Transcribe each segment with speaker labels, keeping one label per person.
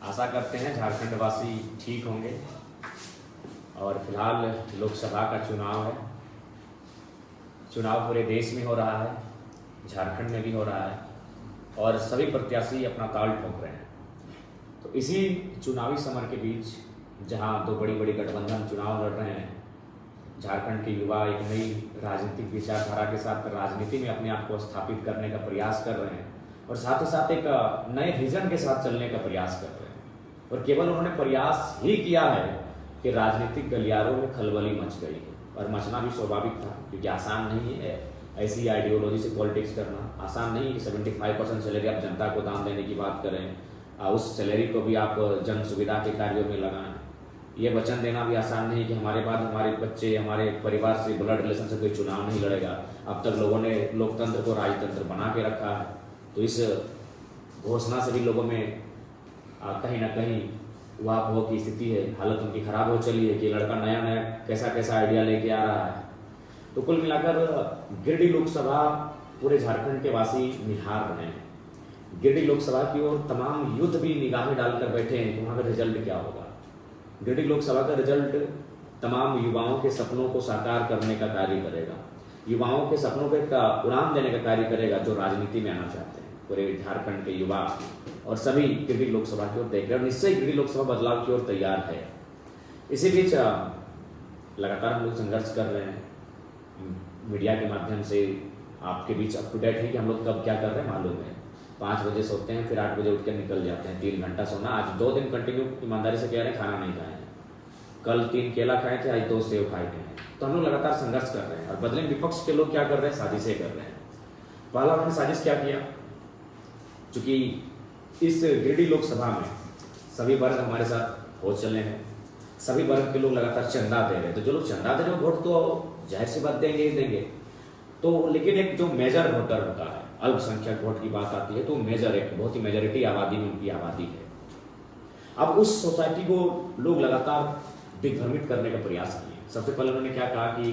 Speaker 1: आशा करते हैं झारखंड वासी ठीक होंगे। और फिलहाल लोकसभा का चुनाव है। चुनाव पूरे देश में हो रहा है, झारखंड में भी हो रहा है और सभी प्रत्याशी अपना ताल ठोक रहे हैं। तो इसी चुनावी समर के बीच जहां दो बड़ी बड़ी गठबंधन चुनाव लड़ रहे हैं, झारखंड के युवा एक नई राजनीतिक विचारधारा के साथ राजनीति में अपने आप को स्थापित करने का प्रयास कर रहे हैं और साथ ही साथ एक नए विजन के साथ चलने का प्रयास कर रहे हैं। और केवल उन्होंने प्रयास ही किया है कि राजनीतिक गलियारों में खलबली मच गई है और मचना भी स्वाभाविक था, क्योंकि आसान नहीं है ऐसी आइडियोलॉजी से पॉलिटिक्स करना। आसान नहीं कि 75% सैलरी आप जनता को दान देने की बात करें, उस सैलरी को भी आप जन सुविधा के कार्यों में लगाएं। ये वचन देना भी आसान नहीं कि हमारे बाद हमारे बच्चे, हमारे परिवार से ब्लड रिलेशन से कोई चुनाव नहीं लड़ेगा। अब तक लोगों ने लोकतंत्र को राजतंत्र बना के रखा है, तो इस घोषणा से भी लोगों में कहीं ना कहीं वाह की स्थिति है, हालत उनकी खराब हो चली है कि लड़का नया नया कैसा कैसा आइडिया लेके आ रहा है। तो कुल मिलाकर गिरिडीह लोकसभा पूरे झारखंड के वासी निहार रहे हैं। गिरिडीह लोकसभा की ओर तमाम युद्ध भी निगाहें डालकर बैठे हैं कि वहाँ का रिजल्ट क्या होगा। गिरिडीह लोकसभा का रिजल्ट तमाम युवाओं के सपनों को साकार करने का कार्य करेगा, युवाओं के सपनों का उड़ान देने का कार्य करेगा जो राजनीति में आना चाहते हैं। पूरे झारखंड के युवा और सभी गिरिडीह लोकसभा की ओर देख रहे हैं, निश्चय गिरिडीह लोकसभा बदलाव की ओर तैयार है। इसी बीच लगातार हम लोग संघर्ष कर रहे हैं, मीडिया के माध्यम से आपके बीच अप टू डेट है कि हम लोग कब क्या कर रहे हैं मालूम है। 5 बजे सोते हैं, फिर 8 बजे उठ कर निकल जाते हैं, 3 घंटा सोना। आज 2 दिन कंटिन्यू ईमानदारी से कह रहे हैं खाना नहीं खाए हैं। कल 3 केला खाए थे, आज 2 सेव खाए थे। तो हम लोग लगातार संघर्ष कर रहे हैं और बदले विपक्ष के लोग क्या कर रहे हैं, साजिशें कर रहे हैं। पहला उन्होंने साजिश क्या किया, चूंकि इस गिरिडीह लोकसभा में सभी वर्ग हमारे साथ हो चले हैं, सभी वर्ग के लोग लगातार चंदा दे रहे हैं। तो जो लोग चंदा दे रहे हैं वोट तो जाहिर सी बात देंगे ही देंगे। तो लेकिन एक जो मेजर वोटर होता है, अल्पसंख्यक वोट की बात आती है, तो मेजर एक बहुत ही मेजोरिटी आबादी में उनकी आबादी है। अब उस सोसाइटी को लोग लगातार दिग्भ्रमित करने का प्रयास किए। सबसे पहले उन्होंने क्या कहा कि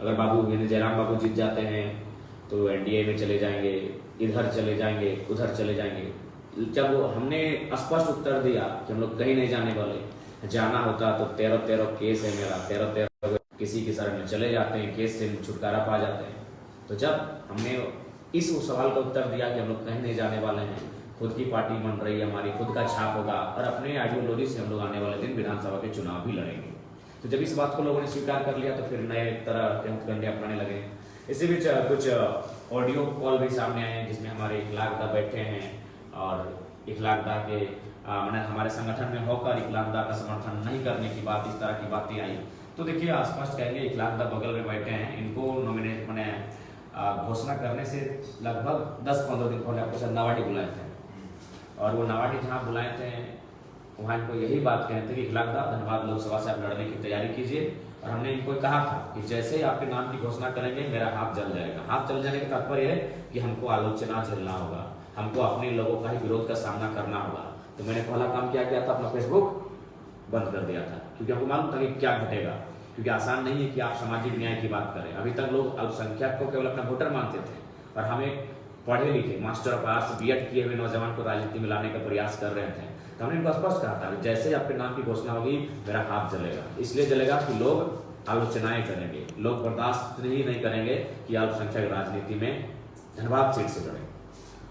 Speaker 1: अगर बाबू यानी जयराम बाबू जीत जाते हैं तो एनडीए में चले जाएंगे, इधर चले जाएंगे, उधर चले जाएंगे। जब हमने स्पष्ट उत्तर दिया कि हम लोग कहीं नहीं जाने वाले, जाना होता तो 13 केस है मेरा, 13 किसी की शरण में चले जाते हैं, केस से छुटकारा पा जाते हैं। तो जब हमने इस सवाल का उत्तर दिया कि हम लोग कहीं नहीं जाने वाले हैं, खुद की पार्टी बन रही है, हमारी खुद का छाप होगा और अपने आइडियोलॉजी से हम लोग आने वाले दिन विधानसभा के चुनाव भी लड़ेंगे। तो जब इस बात को लोगों ने स्वीकार कर लिया तो फिर नए तरह के हथकंडे अपनाने लगे। इसी बीच कुछ ऑडियो कॉल भी सामने आए हैं जिसमें हमारे इखलाकदा बैठे हैं और इखलाकदा के मैंने हमारे संगठन में होकर इखलाकदा का समर्थन नहीं करने की बात, इस तरह की बातें आई। तो देखिए स्पष्ट कहेंगे, इखलाकदा बगल में बैठे हैं, इनको नॉमिनेट मैंने घोषणा करने से लगभग 10-15 दिन पहले आपको नावाडी बुलाए थे और वो नावाडी जहाँ बुलाए थे वहाँ इनको यही बात कहते थे कि इखलाकदा धनबाद लोकसभा से आप लड़ने की तैयारी कीजिए। और हमने इनको कहा था कि जैसे ही आपके नाम की घोषणा करेंगे मेरा हाथ जल जाएगा। हाथ जल जाने का तात्पर्य है कि हमको आलोचना झेलना होगा, हमको अपने लोगों का ही विरोध का सामना करना होगा। तो मैंने पहला काम क्या किया था, अपना फेसबुक बंद कर दिया था, क्योंकि हमको मालूम था कि क्या घटेगा। क्योंकि आसान नहीं है कि आप सामाजिक न्याय की बात करें। अभी तक लोग अल्पसंख्यक को केवल अपना वोटर मानते थे और हम एक पढ़े लिखे मास्टर ऑफ आर्ट्स बीएड किए हुए नौजवान को राजनीति में लाने का प्रयास कर रहे थे। तो हमने इनको स्पष्ट कहा था कि जैसे आपके नाम की घोषणा होगी मेरा हाथ जलेगा। इसलिए जलेगा कि लोग आलोचनाएं करेंगे, लोग बर्दाश्त ही नहीं करेंगे कि अल्पसंख्यक राजनीति में धनबाद सीट से लड़े।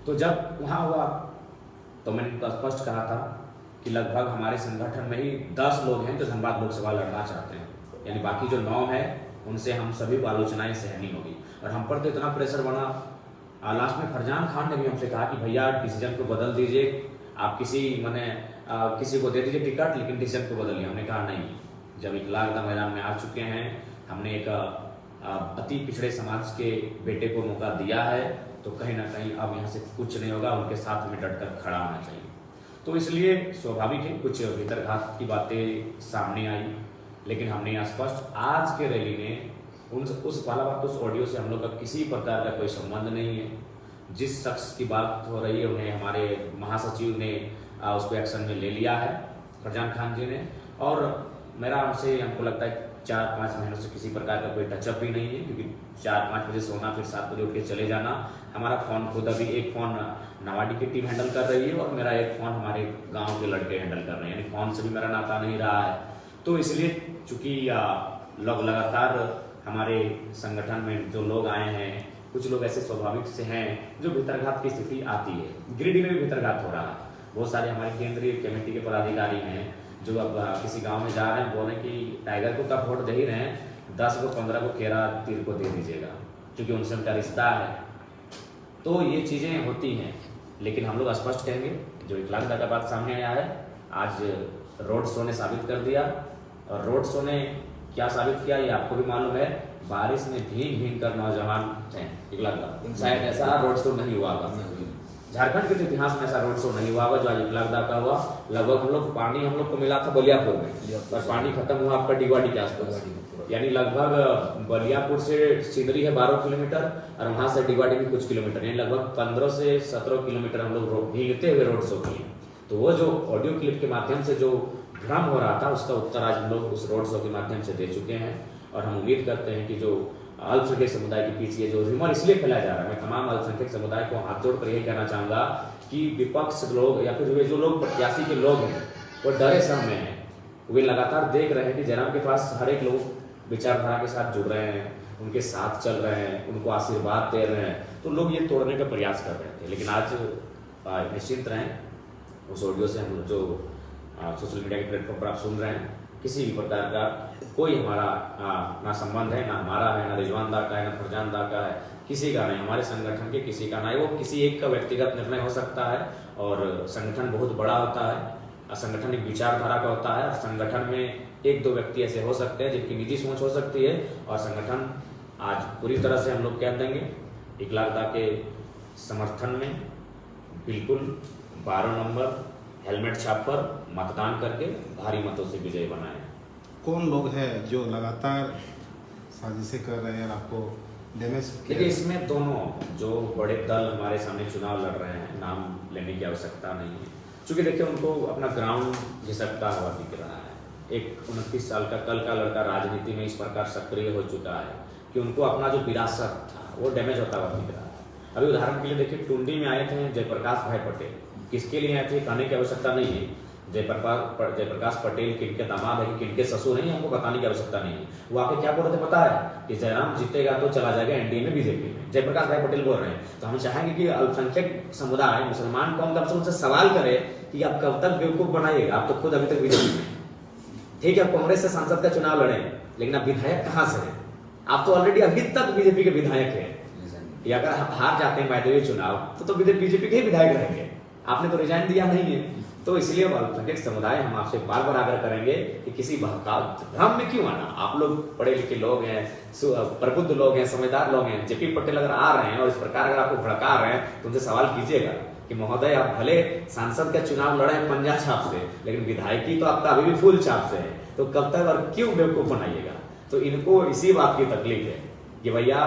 Speaker 1: तो जब वहाँ हुआ तो मैंने इनको स्पष्ट कहा था कि लगभग हमारे संगठन में ही 10 लोग हैं जो धनबाद लोकसभा लड़ना चाहते हैं, यानी बाकी जो 9 है उनसे हम सभी को आलोचनाएं सहनी होगी। और हम पर तो इतना प्रेशर बना, लास्ट में फरजान खान ने भी हमसे कहा कि भैया डिसीजन को बदल दीजिए, आप किसी को दे दीजिए टिकट, लेकिन डिसीजन को बदलिए। हमने कहा नहीं, जब इखलाकदा मैदान में आ चुके हैं, हमने एक अति पिछड़े समाज के बेटे को मौका दिया है, तो कहीं ना कहीं अब यहाँ से कुछ नहीं होगा, उनके साथ में डटकर खड़ा होना चाहिए। तो इसलिए स्वाभाविक है कुछ भीतरघात की बातें सामने आई, लेकिन हमने स्पष्ट आज के रैली में उस पहला बात उस ऑडियो से हम लोग का किसी प्रकार का कोई संबंध नहीं है। जिस शख्स की बात हो रही है उन्हें हमारे महासचिव ने उसको एक्शन में ले लिया है, फरजान खान जी ने। और मेरा उनसे हमको लगता है 4-5 महीनों से किसी प्रकार का कोई टचअप भी नहीं है, क्योंकि 4-5 बजे सोना, फिर 7 बजे उठ के चले जाना। हमारा फ़ोन खुद अभी एक फ़ोन नवाडी की टीम हैंडल कर रही है और मेरा एक फ़ोन हमारे गांव के लड़के हैंडल कर रहे हैं, यानी फ़ोन से भी मेरा नाता नहीं रहा है। तो इसलिए चूँकि लोग लगातार हमारे संगठन में जो लोग आए हैं, कुछ लोग ऐसे स्वाभाविक से हैं जो भीतरघात की स्थिति आती है। गिरिडीह में भी भीतरघात हो रहा है। बहुत सारे हमारे केंद्रीय कमेटी के पदाधिकारी हैं जो अब किसी गांव में जा रहे हैं, बोल रहे हैं कि टाइगर को तब वोट दे ही रहे हैं, 10 को 15 को खेरा तीर को दे दीजिएगा, क्योंकि उनसे उनका रिश्ता है। तो ये चीज़ें होती हैं, लेकिन हम लोग स्पष्ट कहेंगे, जो इखलाकदा का बात सामने आया है, आज रोड शो ने साबित कर दिया। और रोड शो ने क्या साबित किया ये आपको भी मालूम है, बारिश में भीग भीग कर नौजवान थे इखलाकदा। शायद ऐसा रोड शो नहीं हुआ होगा, झारखंड के इतिहास में ऐसा रोड शो नहीं हुआ होगा जो आज इखलाकदा का हुआ। लगभग हम लोग को मिला था बलियापुर में, और पानी खत्म हुआ आपका डीवाडी के आसपास, यानी लगभग बलियापुर से सिंदरी है 12 किलोमीटर और वहां से डीवाडी में कुछ किलोमीटर, यानी लगभग 15 से 17 किलोमीटर हम लोग भीगते हुए रोड शो किए। तो वो जो ऑडियो क्लिप के माध्यम से जो भ्रम हो रहा था, उसका उत्तर आज हम लोग उस रोड शो के माध्यम से दे चुके हैं। और हम उम्मीद करते हैं कि जो अल्पसंख्यक समुदाय के पीछे जो ह्यूमर इसलिए फैलाया जा रहा है, मैं तमाम अल्पसंख्यक समुदाय को हाथ जोड़कर यही कहना चाहूँगा कि विपक्ष लोग या फिर वे जो लोग प्रत्याशी के लोग हैं वो डरे सहमे हैं। वे लगातार देख रहे हैं कि जयराम के पास हर एक लोग विचारधारा के साथ जुड़ रहे हैं, उनके साथ चल रहे हैं, उनको आशीर्वाद दे रहे हैं, तो लोग ये तोड़ने का प्रयास कर रहे थे। लेकिन आज निश्चिंत रहें, उस ऑडियो से हम जो सोशल मीडिया के प्लेटफॉर्म पर आप सुन रहे हैं, किसी भी प्रकार का कोई हमारा ना संबंध है, ना हमारा है, ना रिजवान दा का है, ना फरजान दा का है, किसी का नहीं, हमारे संगठन के किसी का नहीं। वो किसी एक का व्यक्तिगत निर्णय हो सकता है, और संगठन बहुत बड़ा होता है, संगठन एक विचारधारा का होता है, और संगठन में 1-2 व्यक्ति ऐसे हो सकते हैं जिनकी निजी सोच हो सकती है, और संगठन आज पूरी तरह से हम लोग कह देंगे इखलाकदा के समर्थन में बिल्कुल 12 नंबर हेलमेट छाप पर मतदान करके भारी मतों से विजय बनाए।
Speaker 2: कौन लोग हैं जो लगातार साजिशें कर रहे हैं और आपको डैमेज?
Speaker 1: देखिए, इसमें दोनों जो बड़े दल हमारे सामने चुनाव लड़ रहे हैं, नाम लेने की आवश्यकता नहीं है, क्योंकि देखिए उनको अपना ग्राउंड घिसकता हुआ दिख रहा है। एक 29 साल का कल का लड़का राजनीति में इस प्रकार सक्रिय हो चुका है कि उनको अपना जो विरासत था वो डैमेज होता हुआ दिख रहा है। अभी उदाहरण के लिए देखिए, टुंडी में आए थे जयप्रकाश भाई पटेल, किसके लिए आए थे कहने की आवश्यकता नहीं है। जयप्रकाश पटेल किनके दामाद है, किनके ससुर नहीं, हमको बताने की आवश्यकता नहीं है। वो आके क्या बोल रहे थे पता है कि जयराम जीतेगा तो चला जाएगा एनडीए में, बीजेपी में। जयप्रकाश भाई पटेल बोल रहे हैं। तो हम चाहेंगे कि अल्पसंख्यक समुदाय, मुसलमान कौम कम से उनसे सवाल करे कि आप कब तक बेवकूफ बनाइएगा। आप तो खुद अभी तक बीजेपी में, ठीक है, कांग्रेस से सांसद का चुनाव लड़े, लेकिन आप विधायक कहाँ से हैं? आप तो ऑलरेडी अभी तक बीजेपी के विधायक हैं। या अगर आप हार जाते हैं मैदानी चुनाव तो बीजेपी के ही विधायक रहेंगे, आपने तो रिजाइन दिया नहीं है। तो इसलिए अल्पसंख्यक समुदाय हम आपसे बार बार आग्रह करेंगे कि किसी भ्रम में क्यों आना। आप लोग पढ़े लिखे लोग हैं, प्रबुद्ध लोग हैं, समझदार लोग हैं। जेपी पटेल अगर आ रहे हैं और इस प्रकार अगर आपको भड़का रहे हैं तो उनसे सवाल कीजिएगा कि महोदय, आप भले सांसद का चुनाव लड़े हैं पंजा छाप से, लेकिन विधायकी तो आपका अभी भी फूल छाप से है, तो कब तक और क्यों बेवकूफ बनाइएगा। तो इनको इसी बात की तकलीफ है कि भैया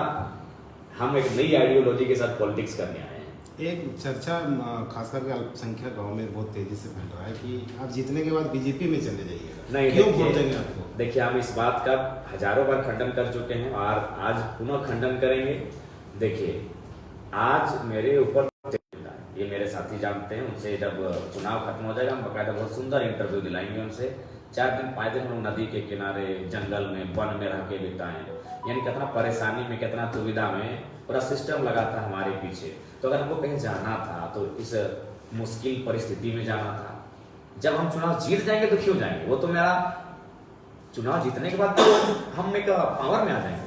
Speaker 1: हम एक नई आइडियोलॉजी के साथ पॉलिटिक्स करने आए हैं।
Speaker 2: एक चर्चा खास करके अल्पसंख्यक गांव में बहुत तेजी से फैल रहा है कि आप जीतने के बाद बीजेपी में चले जाइएगा।
Speaker 1: नहीं,
Speaker 2: क्यों वोट देंगे आपको?
Speaker 1: देखिए, हम इस बात का हजारों बार खंडन कर चुके हैं और आज पुनः खंडन करेंगे। देखिए, आज मेरे ऊपर, ये मेरे साथी जानते हैं, उनसे जब चुनाव खत्म हो जाएगा हम बकायदा बहुत सुंदर इंटरव्यू दिलाएंगे उनसे। 4 दिन 5 दिन हम नदी के किनारे, जंगल में, वन में रह के बिताएं, यानी कितना परेशानी में, कितना दुविधा में पूरा सिस्टम लगा था हमारे पीछे। तो अगर हमको कहीं जाना था तो इस मुश्किल परिस्थिति में जाना था। जब हम चुनाव जीत जाएंगे तो क्यों जाएंगे, वो तो मेरा चुनाव जीतने के बाद तो हम एक पावर में आ जाएंगे।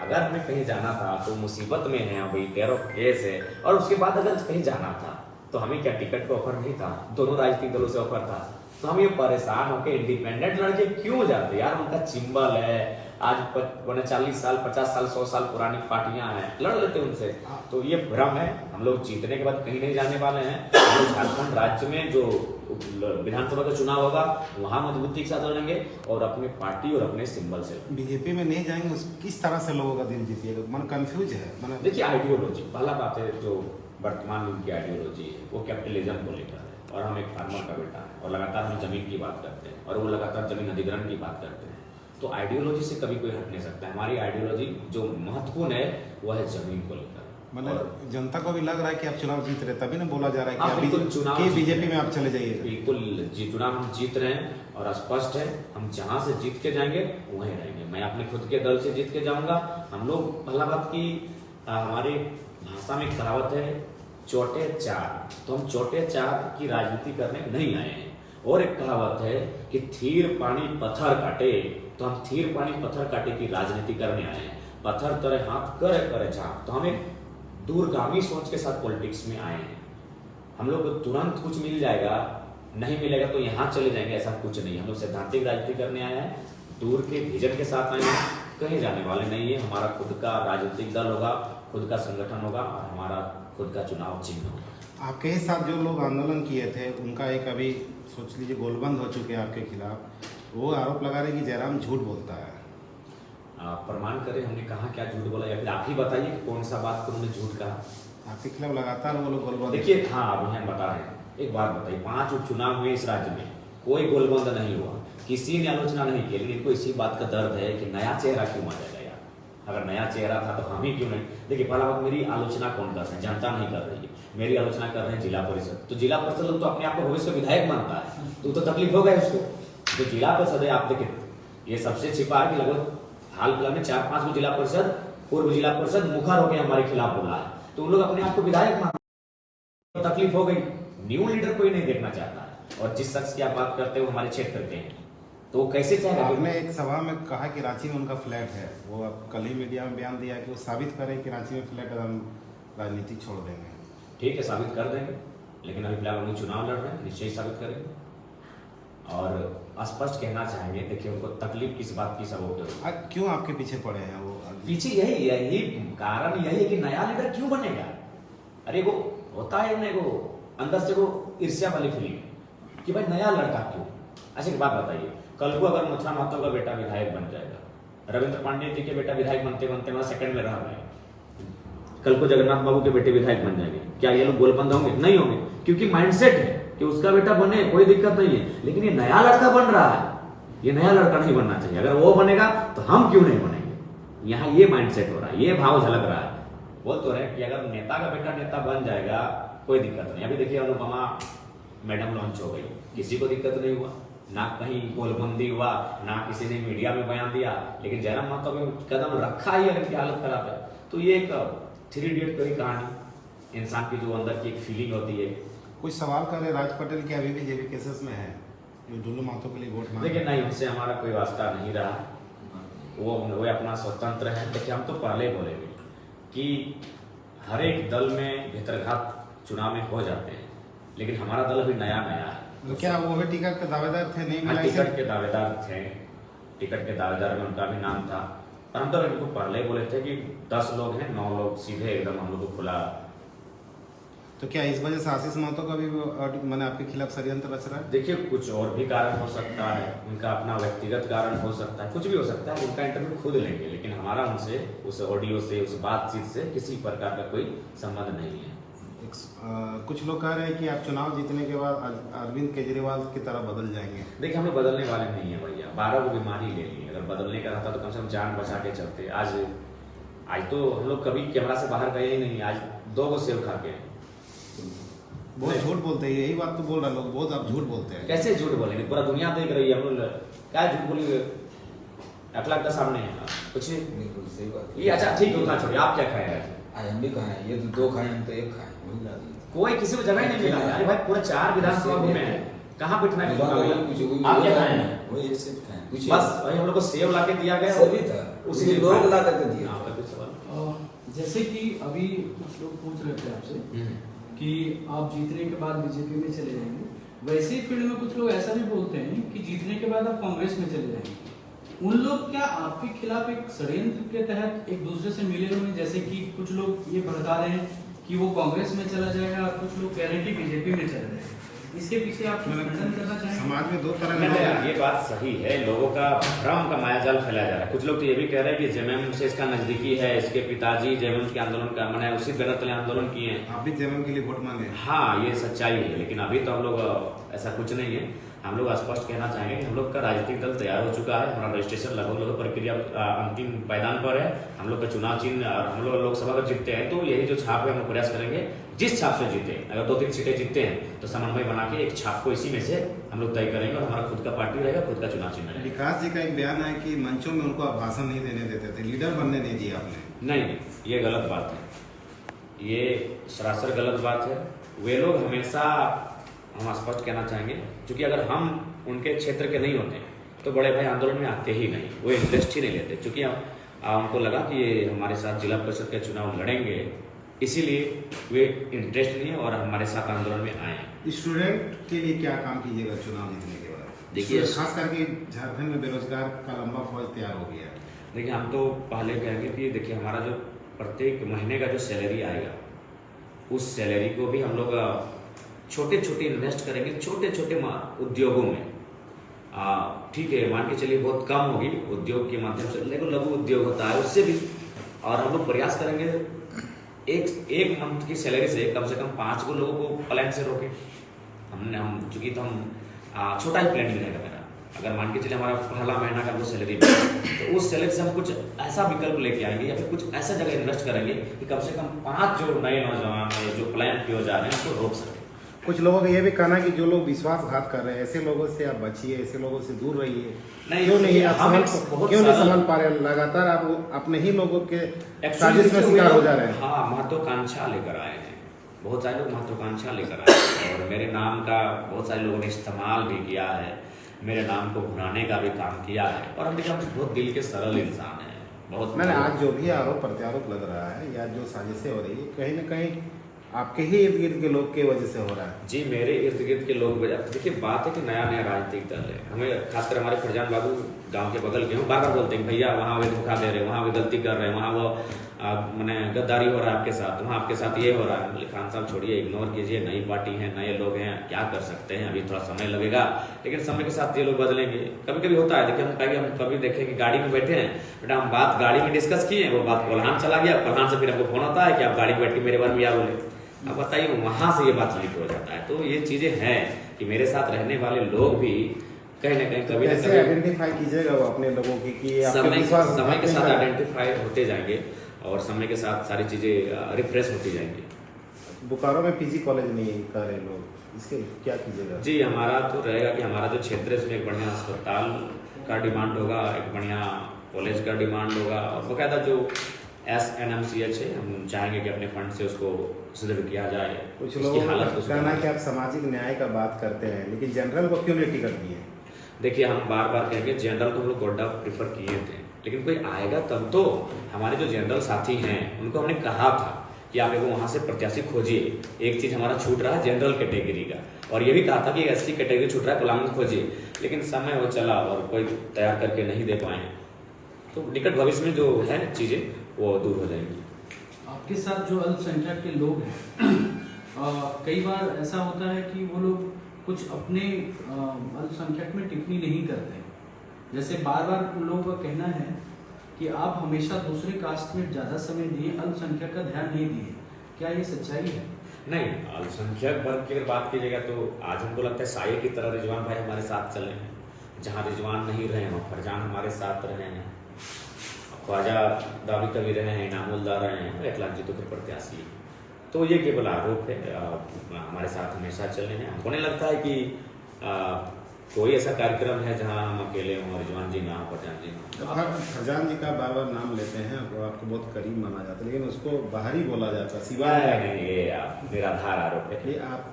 Speaker 1: अगर हमें कहीं जाना था तो मुसीबत में है, अभी 13 केस है, और उसके बाद अगर कहीं जाना था तो हमें क्या टिकट का ऑफर नहीं था, दोनों राजनीतिक दलों से ऑफर था, तो हम ये परेशान होकर इंडिपेंडेंट लड़के क्यों जाते यार। उनका चिंबल है, आज 40 साल 50 साल 100 साल पुरानी पार्टियां हैं, लड़ लेते उनसे। तो ये भ्रम है, हम लोग जीतने के बाद कहीं नहीं जाने वाले हैं। झारखंड राज्य में जो विधानसभा का चुनाव होगा वहां मजबूती के साथ लड़ेंगे और अपनी पार्टी और अपने सिंबल से।
Speaker 2: बीजेपी में नहीं जाएंगे, किस तरह से लोगों का दिल जीतिएगा? मन कंफ्यूज है।
Speaker 1: देखिए, आइडियोलॉजी पहला बात है, जो वर्तमान युग की आइडियोलॉजी है वो कैपिटलिज्म को लेकर है, और हम एक फार्मर का बेटा है और लगातार हम जमीन की बात करते हैं, और वो लगातार जमीन अधिग्रहण की बात करते हैं। तो आइडियोलॉजी से कभी कोई हट नहीं सकता है। हमारी आइडियोलॉजी जो महत्वपूर्ण है वह है जमीन को लेकर।
Speaker 2: मतलब जनता को भी लग रहा है कि आप चुनाव जीत रहे, तभी ना बोला जा रहा
Speaker 1: हाँ,
Speaker 2: है
Speaker 1: बिल्कुल,
Speaker 2: कि
Speaker 1: चुनाव
Speaker 2: कि बीजेपी में आप चले जाइए।
Speaker 1: बिल्कुल चुनाव हम जीत रहे हैं और स्पष्ट है, हम जहां से जीत के जाएंगे वहीं रहेंगे। मैं अपने खुद के दल से जीत के जाऊंगा। हम लोग पहला बात की हमारी भाषा में कहावत है चौटे चार, तो हम चौटे चार की राजनीति करने नहीं आए हैं। और एक कहावत है कि थीर पानी पत्थर काटे, तो हम थीर पानी पत्थर काटे की राजनीति करने आए हैं। पत्थर तरे हाथ करे करे चाप, तो हम एक दूरगामी सोच के साथ पॉलिटिक्स में आए हैं। हम लोग को तुरंत कुछ मिल जाएगा, नहीं मिलेगा तो यहाँ चले जाएंगे, ऐसा कुछ नहीं। हम लोग सैद्धांतिक राजनीति करने आए हैं, दूर के विजन के साथ आए हैं, कहीं जाने वाले नहीं है। हमारा खुद का राजनीतिक दल होगा, खुद का संगठन होगा और हमारा खुद का चुनाव चिन्ह होगा।
Speaker 2: आपके ही साथ जो लोग आंदोलन किए थे उनका एक अभी सोच लीजिए गोलबंद हो चुके हैं आपके खिलाफ, वो आरोप लगा रहे कि जयराम झूठ बोलता है।
Speaker 1: प्रमाण करें हमने कहा क्या झूठ बोला, या फिर आप ही बताइए कौन सा बात को उन्होंने झूठ कहा।
Speaker 2: आपके खिलाफ लगातार वो लोग गोलबंद।
Speaker 1: देखिए हाँ, अभी हम बता रहे हैं, एक बात बताइए, 5 उपचुनाव हुए इस राज्य में, कोई गोलबंद नहीं हुआ, किसी ने आलोचना नहीं की, लेकिन इनको इसी बात का दर्द है कि नया चेहरा क्यों आ जाएगा यार। अगर नया चेहरा था तो हम ही क्यों नहीं। देखिए पहला बात, मेरी आलोचना कौन कर रहे हैं, जनता नहीं कर रही है, मेरी आलोचना कर रहे हैं जिला परिषद। तो जिला परिषद तो अपने आप को भविष्य विधायक मानता है, तो तकलीफ हो गई उसको। जो जिला परिषद है, आप देखिए ये सबसे छिपा है कि लगभग हाल फिलहाल में 4-5 जिला परिषद, पूर्व जिला परिषद मुखर होकर हमारे खिलाफ बोला है, तो उन लोग अपने आप को विधायक मानते हैं। तो तकलीफ हो गई, न्यू लीडर कोई नहीं देखना चाहता है। और जिस शख्स की आप बात करते हो हमारे क्षेत्र के हैं, तो वो कैसे चाहेगा।
Speaker 2: आपने एक सभा में कहा कि रांची में उनका फ्लैट है, वो आप कल ही मीडिया में बयान दिया कि वो साबित करें कि रांची में फ्लैट है, हम राजनीति छोड़ देंगे।
Speaker 1: ठीक है, साबित कर देंगे, लेकिन अभी फिलहाल हम चुनाव लड़ रहे हैं, निश्चय ही साबित करेंगे। और स्पष्ट कहना चाहेंगे, देखिए उनको तकलीफ किस बात की सब हो,
Speaker 2: क्यों आपके पीछे पड़े हैं वो?
Speaker 1: पीछे यही कारण यही है कि नया लीडर क्यों बनेगा। अरे वो होता है उन्हें वो अंदर से वो ईर्ष्या वाली फीलिंग कि भाई नया लड़का क्यों। अच्छा एक बात बताइए, कल को अगर मथुरा महतो का बेटा विधायक बन जाएगा, रविंद्र पांडे जी के बेटा विधायक बनते बनते वहां सेकंड में रह गए, कल को जगन्नाथ बाबू के बेटे विधायक बन जाएंगे, क्या ये लोग गोलबंद होंगे? नहीं होंगे, क्योंकि माइंडसेट है कि उसका बेटा बने, कोई दिक्कत नहीं है। लेकिन ये नया लड़का बन रहा है, ये नया लड़का नहीं बनना चाहिए। अगर वो बनेगा तो हम क्यों नहीं बनेंगे। यहाँ ये माइंडसेट हो रहा है, ये भाव झलक रहा है। बोल तो रहे कि अगर नेता का बेटा नेता बन जाएगा कोई दिक्कत नहीं। अभी देखिए अनुपमा मैडम लॉन्च हो गई, किसी को दिक्कत नहीं हुआ, ना कहीं गोलबंदी हुआ, ना किसी ने मीडिया में बयान दिया। लेकिन जयराम महतो ने कदम रखा ही अगर की हालत खराब है। तो ये एक 3 इडियट की कहानी, इंसान की जो अंदर की एक फीलिंग होती है।
Speaker 2: कुछ सवाल कर रहे राज पटेल की अभी भी जेबी केसेस में है, जो डुल्लू महतो के लिए वोट मांगे।
Speaker 1: देखिए नहीं, उनसे हमारा कोई वास्ता नहीं रहा, वो अपना स्वतंत्र है। देखिए हम तो पहले बोलेंगे कि हर एक दल में भीतरघात चुनाव में हो जाते हैं, लेकिन हमारा दल अभी नया नया है।
Speaker 2: तो क्या वो भी टिकट के दावेदार थे? नहीं मिला।
Speaker 1: टिकट के दावेदार थे, टिकट के दावेदार में उनका भी नाम था, पर हम तो इनको पहले बोले थे कि 10 लोग हैं, 9 लोग सीधे एकदम हम लोग को खुला।
Speaker 2: तो क्या इस वजह से आशीष महतो का भी मैंने आपके खिलाफ षड्यंत्र रच रहा है?
Speaker 1: देखिए कुछ और भी कारण हो सकता है, उनका अपना व्यक्तिगत कारण हो सकता है, कुछ भी हो सकता है। उनका इंटरव्यू खुद लेंगे, लेकिन हमारा उनसे उस ऑडियो से, उस बातचीत से किसी प्रकार का कोई संबंध नहीं है।
Speaker 2: कुछ लोग कह रहे हैं कि आप चुनाव जीतने के बाद अरविंद केजरीवाल की तरह बदल जाएंगे।
Speaker 1: देखिए हम लोग बदलने वाले नहीं है भैया, 12 को बीमारी ले ली, अगर बदलने का रहता तो कम से कम जान बचा के चलते। आज तो हम लोग कभी कैमरा से बाहर गए ही नहीं, आज 2 को सेव खा के।
Speaker 2: बहुत झूठ बोलते हैं, यही बात तो बोल रहे लोग, बहुत आप झूठ बोलते हैं।
Speaker 1: कैसे झूठ बोलेंगे, पूरा दुनिया देख रही है, हम लोग क्या झूठ बोलेंगे। अखलाक का सामने है कुछ
Speaker 3: बिल्कुल सही बात।
Speaker 1: ये अच्छा ठीक है, उतना छोड़िए, आप क्या खाए हैं?
Speaker 3: आज हम भी खाए, ये तो 2 खाए, हम तो 1 खाए।
Speaker 1: कोई किसी को जगह ही नहीं मिला। अरे भाई पूरे 4 विधानसभा घूमे हैं, कहाँ बैठना है?
Speaker 3: आप
Speaker 1: क्या खाए हैं?
Speaker 3: वही एक सेब खाए,
Speaker 1: बस वही हम लोग को सेव ला के दिया गया,
Speaker 3: सभी था,
Speaker 1: उसी
Speaker 3: लोग ला करके दिया।
Speaker 1: हाँ, कुछ सवाल।
Speaker 4: जैसे कि अभी कुछ लोग पूछ रहे थे आपसे कि आप जीतने के बाद बीजेपी में चले जाएंगे, वैसे ही फील्ड में कुछ लोग ऐसा भी बोलते हैं कि जीतने के बाद आप कांग्रेस में चले जाएंगे। उन लोग क्या आपके खिलाफ एक षड्यंत्र के तहत एक दूसरे से मिले हुए हैं? जैसे कि कुछ लोग ये भड़का रहे हैं कि वो कांग्रेस में चला जाएगा और कुछ लोग कह रहे हैं कि बीजेपी में चला जाएगा। इसके पीछे आप खंडन करना चाहेंगे?
Speaker 2: समाज में 2 तरह के
Speaker 1: नहीं, ये बात सही है, लोगों का भ्रम का मायाजाल फैलाया जा रहा है। कुछ लोग तो ये भी कह रहे हैं कि जेएमएम से इसका नजदीकी है, इसके पिताजी जेएमएम के आंदोलन का मैंने उसी बैनर तले आंदोलन किए हैं।
Speaker 2: आप भी जेएमएम के लिए वोट मांगे?
Speaker 1: हाँ ये सच्चाई है, लेकिन अभी तो हम लोग ऐसा कुछ नहीं है। हम लोग स्पष्ट कहना चाहेंगे कि हम लोग का राजनीतिक दल तैयार हो चुका है, हमारा रजिस्ट्रेशन लगभग प्रक्रिया अंतिम पायदान पर है। हम लोग का चुनाव चिन्ह और हम लोग लोकसभा का जीतते हैं तो यही जो छाप है हम लोग प्रयास करेंगे जिस छाप से जीते, अगर 2-3 सीटें जीतते हैं तो समन्वय बना के एक छाप को इसी में से हम लोग तय करेंगे और हमारा खुद का पार्टी रहेगा, खुद का चुनाव चिन्ह रहेगा।
Speaker 2: विकास जी का एक बयान है कि मंचों में उनको आप भाषण नहीं देने देते थे, लीडर बनने नहीं दिया आपने।
Speaker 1: नहीं, ये गलत बात है, ये सरासर गलत बात है। वे लोग हमेशा, हम स्पष्ट कहना चाहेंगे, क्योंकि अगर हम उनके क्षेत्र के नहीं होते तो बड़े भाई आंदोलन में आते ही नहीं, वो इंटरेस्ट ही नहीं लेते। चूँकि उनको लगा कि ये हमारे साथ जिला परिषद के चुनाव लड़ेंगे, इसीलिए वे इंटरेस्ट नहीं और हमारे साथ आंदोलन में आए।
Speaker 2: स्टूडेंट के लिए क्या काम कीजिएगा चुनाव जीतने के बाद?
Speaker 1: देखिए,
Speaker 2: खास करके झारखंड में बेरोजगार का लंबा फौज तैयार हो गया है।
Speaker 1: देखिए, हम तो पहले कहेंगे कि देखिए हमारा जो प्रत्येक महीने का जो सैलरी आएगा उस सैलरी को भी हम लोग छोटे छोटे इन्वेस्ट करेंगे, छोटे छोटे उद्योगों में। ठीक है, मान के चलिए बहुत कम होगी उद्योग के माध्यम से, लेकिन लघु उद्योग होता है उससे भी, और हम लोग प्रयास करेंगे एक मंथ की सैलरी से कम 5 को लोगों को प्लान से रोके। हम चूंकि तो हम छोटा ही प्लानिंग रहेगा मेरा, अगर मान के चलिए हमारा पहला महीना का वो सैलरी तो उस सैलरी से हम कुछ ऐसा विकल्प लेके आएंगे या फिर कुछ ऐसा जगह इन्वेस्ट करेंगे कि कम से कम 5 जो नए नौजवान जो प्लान किए जा रहे हैं उसको रोक सकें।
Speaker 2: कुछ लोगों का ये भी कहना है कि जो लोग विश्वासघात कर रहे हैं ऐसे लोगों से आप बचिए, ऐसे लोगों से दूर रहिए।
Speaker 1: नहीं,
Speaker 2: क्यों नहीं आप
Speaker 1: हम
Speaker 2: क्यों नहीं संभाल पा रहे हैं? लगातार आप अपने ही लोगों के साजिश में शिकार हो जा रहे हैं।
Speaker 1: हाँ, महत्वाकांक्षा लेकर आए हैं, बहुत सारे लोग महत्वाकांक्षा लेकर आए हैं और मेरे नाम का बहुत सारे लोगों ने इस्तेमाल भी किया है, मेरे नाम को भुनाने का भी काम किया है। और हम देखिए, हम बहुत दिल के सरल इंसान हैं, बहुत।
Speaker 2: मैंने आज जो भी आरोप प्रत्यारोप लग रहा है या जो साजिशें हो रही है, कहीं ना कहीं आपके ही इर्द गिर्द के लोग की वजह से हो रहा है।
Speaker 1: जी, मेरे इर्द गिर्द के लोग वजह। देखिए, बात है कि नया नया राजनीतिक दल है, हमें खासकर हमारे फरजान बाबू गांव के बगल के बार बार बोलते हैं भैया वहाँ वे धोखा दे रहे हैं, वहाँ वे गलती कर रहे हैं, वहाँ वो मैंने गद्दारी हो रहा है आपके साथ, वहाँ आपके साथ ये हो रहा है। खान साहब छोड़िए, इग्नोर कीजिए, नई पार्टी है, नए लोग हैं, क्या कर सकते हैं, अभी थोड़ा समय लगेगा, लेकिन समय के साथ ये लोग बदलेंगे। कभी कभी होता है, देखिए हम कभी देखें कि गाड़ी में बैठे हैं, बेटा हम बात गाड़ी में डिस्कस किए, वो बात कोल्हान चला गया, कोल्हान से फिर हमको फोन आता है कि आप गाड़ी में बैठ के मेरे बारे में क्या बोले। अब बताइए, वहां से ये बात लीक हो जाता है। तो ये चीजें हैं कि मेरे साथ रहने वाले लोग भी कहीं ना कहीं कभी ना
Speaker 2: कैसे
Speaker 1: कभी
Speaker 2: आइडेंटिफाई कीजिएगा वो अपने लोगों की कि आपके
Speaker 1: समय
Speaker 2: विश्वास
Speaker 1: के साथ आइडेंटिफाई होते जाएंगे और समय के साथ सारी चीजें रिफ्रेश होती जाएंगी।
Speaker 2: बोकारो में पीजी कॉलेज नहीं कर रहे लोग, इसके क्या कीजिएगा?
Speaker 1: जी, हमारा तो रहेगा कि हमारा जो क्षेत्र है उसमें एक बढ़िया अस्पताल का डिमांड होगा, एक बढ़िया कॉलेज का डिमांड होगा और बाकायदा जो SNMCH है, हम चाहेंगे कि अपने फंड से उसको सुदृढ़ किया जाए।
Speaker 2: कुछ
Speaker 1: उसकी
Speaker 2: लोग
Speaker 1: हालत को
Speaker 2: कहना है कि आप सामाजिक न्याय का बात करते हैं, लेकिन जनरल को क्यों नहीं टिकट दिए?
Speaker 1: देखिए, हम बार बार कहेंगे जनरल को हम लोग गोड्डा प्रीफर किए थे, लेकिन कोई आएगा तब तो। हमारे जो जनरल साथी हैं उनको हमने कहा था कि आप एगो वहाँ से प्रत्याशी खोजिए। एक चीज़ हमारा छूट रहा है जनरल कैटेगरी का, और ये भी कहा था कि SC कैटेगरी छूट रहा है, कोलांग खोजिए, लेकिन समय वो चला और कोई तैयार करके नहीं दे पाए। तो निकट भविष्य में जो है चीज़ें वो दूर हो जाएंगी।
Speaker 4: आपके साथ जो अल्पसंख्यक के लोग हैं कई बार ऐसा होता है कि वो लोग कुछ अपने अल्पसंख्यक में टिप्पणी नहीं करते। जैसे बार बार उन लोगों का कहना है कि आप हमेशा दूसरे कास्ट में ज़्यादा समय दिए, अल्पसंख्यक का ध्यान नहीं दिए। क्या ये सच्चाई है?
Speaker 1: नहीं, अल्पसंख्यक वर्ग की अगर बात कीजिएगा तो आज हमको लगता है साये की तरह रिजवान भाई हमारे साथ चले हैं। जहाँ रिजवान नहीं रहे वहाँ फरजान हमारे साथ रहे हैं, ख्वाजा दावी कभी रहे हैं, इनामुल्लाह रहे हैं, 1 लाख जीतों के प्रत्याशी। तो ये केवल आरोप है, हमारे साथ हमेशा चले हैं। हमको नहीं लगता है कि कोई ऐसा कार्यक्रम है जहाँ हम अकेले हों, रिजवान जी ना हो, फरजान जी ना हो।
Speaker 2: फरजान जी का बार बार नाम लेते हैं, वो आपको बहुत करीब माना जाता है, लेकिन उसको बाहर ही बोला जाता है, सिवाय
Speaker 1: नहीं, ये निराधार आरोप है।
Speaker 2: ये आप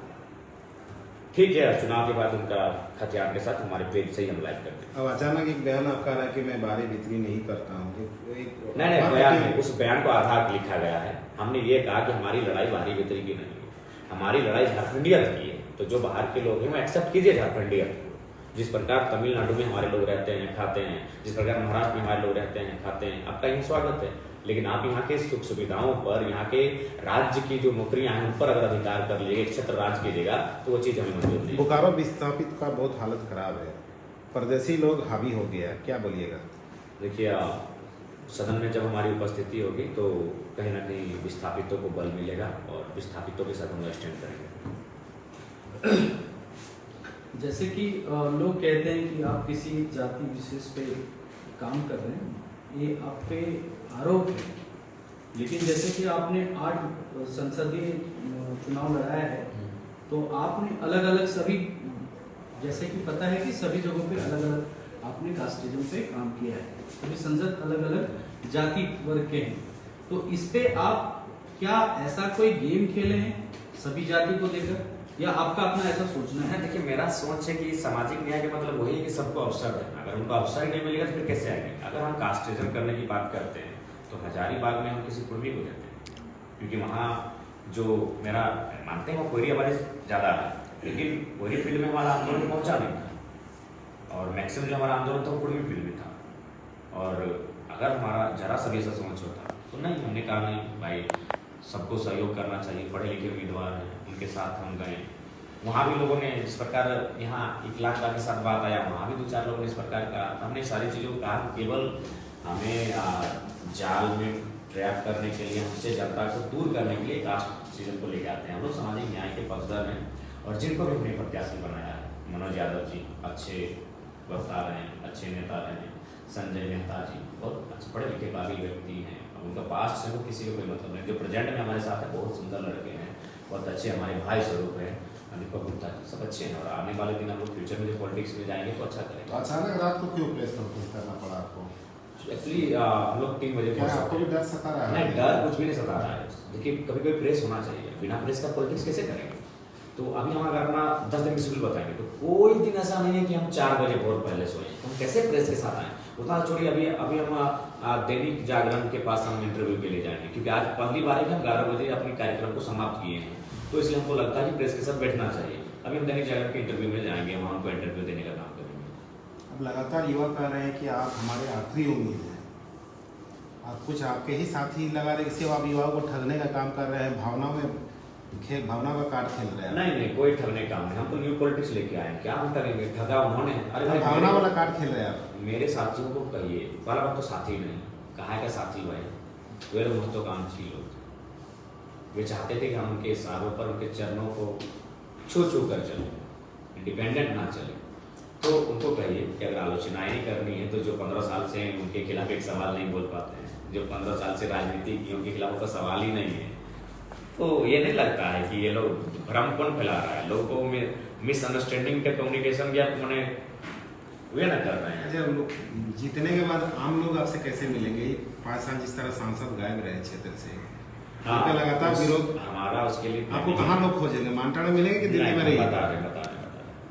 Speaker 1: ठीक है, चुनाव के बाद उनका हथियार के साथ हमारे पेज से ही हम लाइव करते हैं।
Speaker 2: अब अचानक एक बयान आपका रहा कि मैं बाहरी बिक्री नहीं करता हूँ।
Speaker 1: नहीं, बयान नहीं, उस बयान को आधार लिखा गया है। हमने ये कहा कि हमारी लड़ाई बाहरी बिक्री की नहीं है, हमारी लड़ाई झारखंडियत की है। तो जो बाहर के लोग हैं वो एक्सेप्ट कीजिए झारखंडियत को। जिस प्रकार तमिलनाडु में हमारे लोग रहते हैं, खाते हैं, जिस प्रकार महाराष्ट्र में हमारे लोग रहते हैं, खाते हैं, आपका यही स्वागत है। लेकिन आप यहाँ के सुख सुविधाओं पर, यहाँ के राज्य की जो नौकरियां हैं उन पर अगर अधिकार कर लीजिएगा, क्षेत्र राज कीजिएगा, तो वो चीज़ हमें मंजूर नहीं।
Speaker 2: बोकारो विस्थापित का बहुत हालत खराब है, परदेसी लोग हावी हो गया, क्या बोलिएगा?
Speaker 1: देखिए, सदन में जब हमारी उपस्थिति होगी तो कहीं ना कहीं विस्थापितों को बल मिलेगा और विस्थापितों के साथ हम स्टैंड करेंगे।
Speaker 4: जैसे कि लोग कहते हैं कि आप किसी जाति विशेष पे काम कर रहे हैं, ये आप पे आरोप है। लेकिन जैसे कि आपने 8 संसदीय चुनाव लड़ाया है, तो आपने अलग अलग सभी, जैसे कि पता है कि सभी जगहों पे अलग अलग आपने कास्टिज्म पे काम किया है, सभी संसद अलग अलग जाति वर्ग के हैं। तो इस पे आप क्या ऐसा कोई गेम खेले हैं सभी जाति को देकर, या आपका अपना ऐसा सोचना है?
Speaker 1: देखिए, मेरा सोच है कि सामाजिक न्याय का मतलब वही है कि सबको अवसर देना। अगर उनको अवसर ही नहीं मिलेगा तो फिर कैसे आएंगे? अगर हम कास्टिज्म करने की बात करते हैं तो हजारीबाग में हम किसी कुर्मी को देते हैं, क्योंकि वहाँ जो मेरा मानते हैं वो कोयरी हमारे ज़्यादा है, लेकिन कोयरी फील्ड में हमारा आंदोलन पहुँचा नहीं था, और मैक्सिमम जो हमारा आंदोलन था वो कुर्मी फील्ड में था। और अगर हमारा जरा सा भी ऐसा सोच होता तो नहीं, हमने कहा नहीं भाई, सबको सहयोग करना चाहिए, पढ़े लिखे उम्मीदवार हैं, उनके साथ हम गए। वहाँ भी लोगों ने जिस प्रकार यहाँ इकलाकता के साथ बात आया, वहाँ भी 2-4 लोगों ने इस प्रकार कहा। हमने सारी चीज़ों को कहा, केवल हमें जाल में ट्रैप करने के लिए, हमसे जनता को दूर करने के लिए कास्ट चीज़ों को लेके आते हैं। हम लोग सामाजिक न्याय के पक्षधर हैं, और जिनको भी हमने प्रत्याशी बनाया है, मनोज यादव जी अच्छे वक्ता रहे हैं, अच्छे नेता रहे हैं, संजय मेहता जी बहुत अच्छे पढ़े लिखे काबिल व्यक्ति हैं, उनका पास्ट से वो किसी को कोई मतलब नहीं। जो प्रेजेंट में हमारे साथ है बहुत सुंदर लड़के हैं, बहुत अच्छे हमारे भाई स्वरूप हैं, दीपक गुप्ता जी सब अच्छे हैं, और आने वाले दिन हम लोग फ्यूचर में जो पॉलिटिक्स में जाएंगे तो अच्छा करेंगे।
Speaker 2: अचानक रात को क्यों प्रेस कॉन्फ्रेंस करना पड़ा आपको?
Speaker 1: एक्चुअली हम लोग 3 बजे
Speaker 2: क्या आपको भी डर सता रहा है?
Speaker 1: नहीं, डर कुछ भी नहीं सता रहा है। देखिए, कभी कभी प्रेस होना चाहिए, बिना प्रेस का पॉलिटिक्स कैसे करेंगे? तो अभी हम अगर अपना 10 दिन की शेड्यूल बताएंगे तो कोई दिन ऐसा नहीं है कि हम 4 बजे बहुत पहले सोए। हम कैसे प्रेस के साथ आए? उतना छोड़िए, अभी हम दैनिक जागरण के पास हम इंटरव्यू के लिए जाएंगे, क्योंकि आज पहली बार है कि हम 11 बजे अपने कार्यक्रम को समाप्त किए हैं, तो इसलिए हमको लगता है कि प्रेस के साथ बैठना चाहिए। अभी हम दैनिक जागरण के इंटरव्यू में जाएंगे, वहाँ उनको इंटरव्यू देने का काम करेंगे।
Speaker 2: अब लगातार युवा कह रहे हैं कि आप हमारे आखिरी उम्मीद हैं, आप कुछ आपके ही साथी लगा रहे, इससे आप युवाओं को ठगने का काम कर रहे हैं, भावना का कार्ड खेल रहे हैं।
Speaker 1: नहीं, कोई ठगने काम नहीं, हम तो न्यू पॉलिटिक्स लेके आए हैं। क्या हम ठगेंगे? ठगा उन्होंने। अरे भाई,
Speaker 2: भावना वाला कार्ड खेल रहे हैं आप।
Speaker 1: मेरे साथियों को कहिए, पहला बात तो साथी नहीं, कहा का साथी भाई, वे महत्वाकांक्षी लोग थे। वे चाहते थे कि हम उनके इशारों पर, उनके चरणों को छू कर चले, इंडिपेंडेंट ना चले। तो उनको कहिए कि अगर आलोचनाएं करनी है तो जो 15 साल से उनके खिलाफ एक सवाल नहीं बोल पाते हैं, जो 15 साल से राजनीति की उनके खिलाफ उनका सवाल ही नहीं है, तो ये नहीं लगता है कि ये लोग भ्रम कौन फैला रहा है, लोगों में मिसअंडरस्टैंडिंग का कम्युनिकेशन गैप मैंने वे ना कर रहे हैं।
Speaker 2: अच्छा, जीतने के बाद आम लोग आपसे कैसे मिलेंगे? 5 साल जिस तरह सांसद गायब रहे क्षेत्र से, लगातार विरोध,
Speaker 1: हमारा उसके लिए
Speaker 2: आपको कहाँ लोग खोजेंगे? मानटा में मिलेंगे कि दिल्ली में रहेंगे?
Speaker 1: बता रहे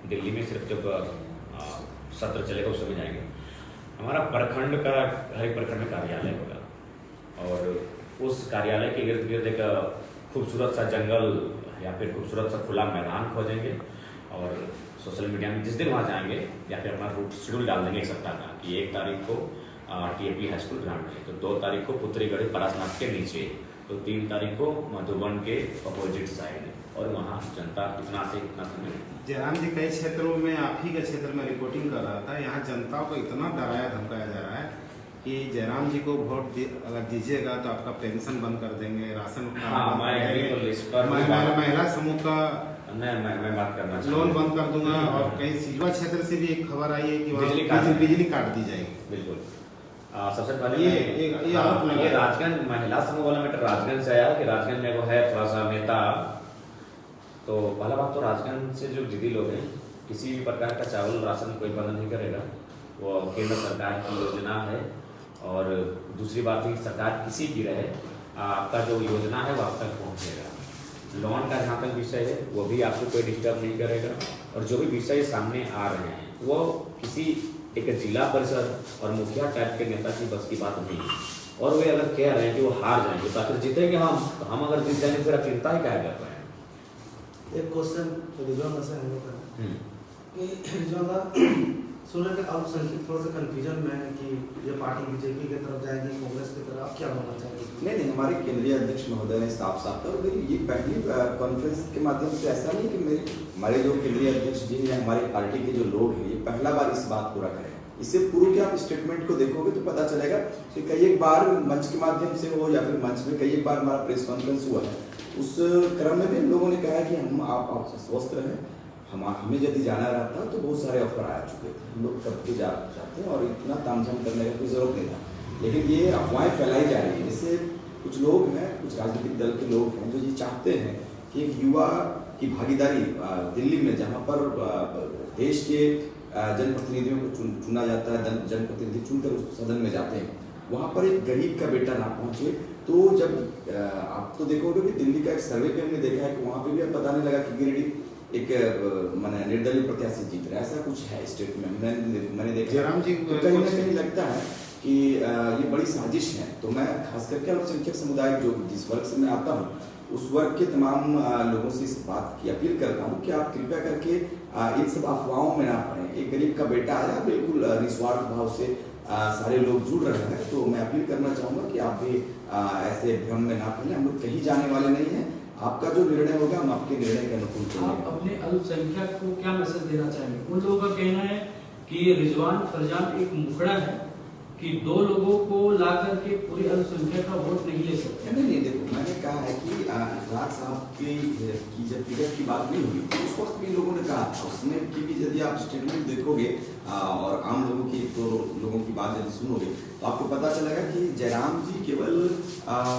Speaker 1: दिल्ली में सिर्फ जब सत्र चलेगा उस समय जाएंगे। हमारा प्रखंड का, हर एक प्रखंड में कार्यालय होगा, और उस कार्यालय के इर्द गिर्द एक खूबसूरत सा जंगल या फिर खूबसूरत सा खुला मैदान खोजेंगे, और सोशल मीडिया में जिस दिन वहाँ जाएंगे या फिर अपना रूट शेड्यूल डाल देंगे एक सप्ताह का, कि 1 तारीख को TAP हाई स्कूल ग्राउंड में, तो 2 तारीख को पुत्रीगढ़ी परासनाथ के नीचे, तो 3 तारीख को मधुबन के अपोजिट साइड, और वहाँ जनता इतना से इतना समय।
Speaker 2: जयराम जी, कई क्षेत्रों में, आप ही के क्षेत्र में रिपोर्टिंग कर रहा था, यहाँ जनता को इतना डराया धमकाया जा रहा है कि जयराम जी को वोट अगर दीजिएगा तो आपका पेंशन बंद कर देंगे, राशन महिला समूह का
Speaker 1: मैं बात करना
Speaker 2: लोन बंद कर दूंगा, और कहीं सिजवा क्षेत्र से भी एक खबर आई है कि बिजली काट दी जाएगी।
Speaker 1: बिल्कुल। सबसे पहले ये राजगंज महिला समूह वाला मैटर राजगंज से आया कि राजगंज में वो है थोड़ा सा नेता। तो पहला बात तो राजगंज से जो दीदी लोग हैं, किसी भी प्रकार का चावल राशन कोई बंद नहीं करेगा, वो केंद्र सरकार की योजना है। और दूसरी बात है, सरकार किसी की रहे, आपका जो योजना है वो आप तक पहुँचेगा। लोन का जहाँ तक विषय है वो भी आपको कोई डिस्टर्ब नहीं करेगा, और जो भी विषय सामने आ रहे हैं वो किसी एक जिला परिषद और मुखिया टाइप के नेता की बस की बात नहीं है। और वे अगर कह रहे हैं कि वो हार जाएंगे तो आखिर जीतेंगे हम अगर जीत जाएंगे फिर चिंता ही क्या कर रहे हैं।
Speaker 5: एक क्वेश्चन रिजवान से हम लोग कि रिजवान सुनने के अल्पसंख्यक थोड़ा सा कंफ्यूजन में है कि ये पार्टी बीजेपी की तरफ जाएगी, कांग्रेस की तरफ, आप क्या बोलना चाहेंगे?
Speaker 6: नहीं, हमारे केंद्रीय अध्यक्ष महोदय ने साफ कहा, और मेरी ये पहली कॉन्फ्रेंस के माध्यम से ऐसा नहीं कि हमारे जो केंद्रीय अध्यक्ष जी या हमारी पार्टी के जो लोग हैं ये पहला बार इस बात को रख रहे हैं। इससे पूर्व के आप स्टेटमेंट को देखोगे तो पता चलेगा कि कई एक बार मंच के माध्यम से हो या फिर मंच में कई एक बार हमारा प्रेस कॉन्फ्रेंस हुआ है। उस क्रम में भी लोगों ने कहा कि हम आप स्वस्थ रहें, हमें यदि जाना रहता तो बहुत सारे ऑफर आ चुके थे, हम लोग कब के जाते हैं और इतना तामझाम करने का कोई ज़रूरत नहीं था। लेकिन ये अफवाहें फैलाई जा रही है, जैसे कुछ लोग हैं, कुछ राजनीतिक दल के लोग हैं जो ये चाहते हैं कि एक युवा की भागीदारी दिल्ली में, जहाँ पर देश के जनप्रतिनिधियों को चुना जाता है, जनप्रतिनिधि चुनकर उस सदन में जाते हैं, वहाँ पर एक गरीब का बेटा ना पहुँचे। तो जब आप तो देखोगे कि दिल्ली का एक सर्वे पे हमने देखा है कि वहाँ पे भी अब पता नहीं लगा कि गिरिडीह एक माने निर्दलीय प्रत्याशी जीत रहा है, ऐसा कुछ है स्टेट में मैंने देखा।
Speaker 2: जयराम जी,
Speaker 6: तो कहीं ना कहीं लगता है कि ये बड़ी साजिश है। तो मैं खास करके अल्पसंख्यक समुदाय जो जिस वर्ग से मैं आता हूँ, उस वर्ग के तमाम लोगों से इस बात की अपील करता हूँ कि आप कृपया करके इन सब अफवाहों में ना पड़ें। एक गरीब का बेटा आया, बिल्कुल निस्वार्थ भाव से सारे लोग जुड़ रहे हैं, तो मैं अपील करना चाहूँगा कि आप भी ऐसे भ्रम में ना पड़ें। हम लोग कहीं जाने वाले नहीं हैं, आपका जो निर्णय होगा हम आपके निर्णय के अनुकूल
Speaker 4: आप
Speaker 6: चलेंगे।
Speaker 4: अपने अल्पसंख्यक को क्या मैसेज देना चाहेंगे? उन लोगों का कहना है कि रिजवान फरजान एक मुखड़ा है कि दो लोगों को ला करके पूरी अल्पसंख्यक का वोट नहीं ले सकते।
Speaker 6: नहीं, देखो मैंने कहा है कि इखलाक साहब की जब टिकट की बात नहीं हुई तो उस वक्त भी लोगों ने कहा था, उसमें की भी यदि आप स्टेटमेंट देखोगे और आम लोगों की तो लोगों की बात यदि सुनोगे तो आपको पता चलेगा कि जयराम जी केवल